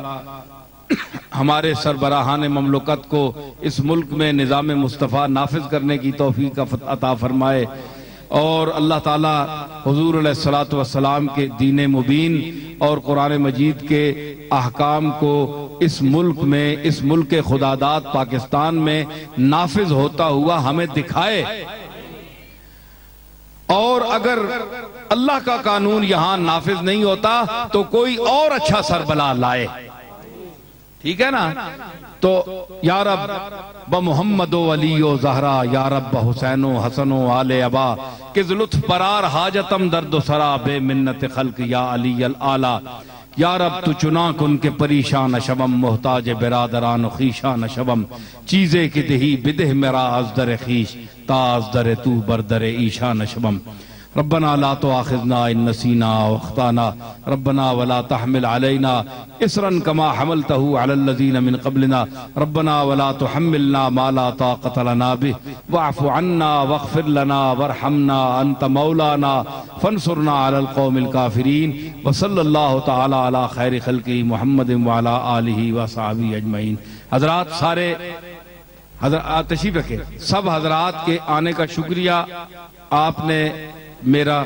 हमारे सरबराहान ममलकत को इस मुल्क में निज़ाम मुस्तफ़ा नाफिज करने की तौफीक अता फरमाए, और अल्लाह ताला हुजूर अलैहिस्सलातु वस्सलाम के दीन मुबीन और कुरान मजीद के अहकाम को इस मुल्क में, इस मुल्क के खुदादाद पाकिस्तान में नाफिज होता हुआ हमें दिखाए। और अगर अल्लाह का कानून यहां नाफिज नहीं होता तो कोई और अच्छा सरबला लाए, ठीक है ना। तो या रब ब मोहम्मदो अलीओ ज़हरा, या रब ब हुसैनो हसनो आले अबा, कि लुत्फ बरार हाजतम दर्द सरा बे मिन्नत खल्क या अली अल आला। या रब तू चुना कुन के परेशान शबम, मोहताज बिरादरान खीशान शबम, चीज़े की दही बिदह मेरा अजदर खीश, ताजदर तू बरदर ईशान शबम। रब्बना ला तुआखिज़ना इन नसीना व अख्ताना, रब्बना वला तहमिल अलैना इसरन कमा हमलतहु अलल लज़ीना मिन क़ब्लिना, रब्बना वला तुहम्मिलना मा ला ताक़त लना बिह, वअफ़ु अन्ना वग़फ़िर लना वरहमना अंत मौलाना फंसुरना अलल क़ौमिल काफ़िरीन। व सल्लल्लाहु तआला अला खैरि ख़ल्क़ि मुहम्मदिन व अला आलिहि व सहाबिहि अजमईन। हज़रात सारे हज़रात तशरीफ़ रखें, सब हज़रात के आने का शुक्रिया। आपने मेरा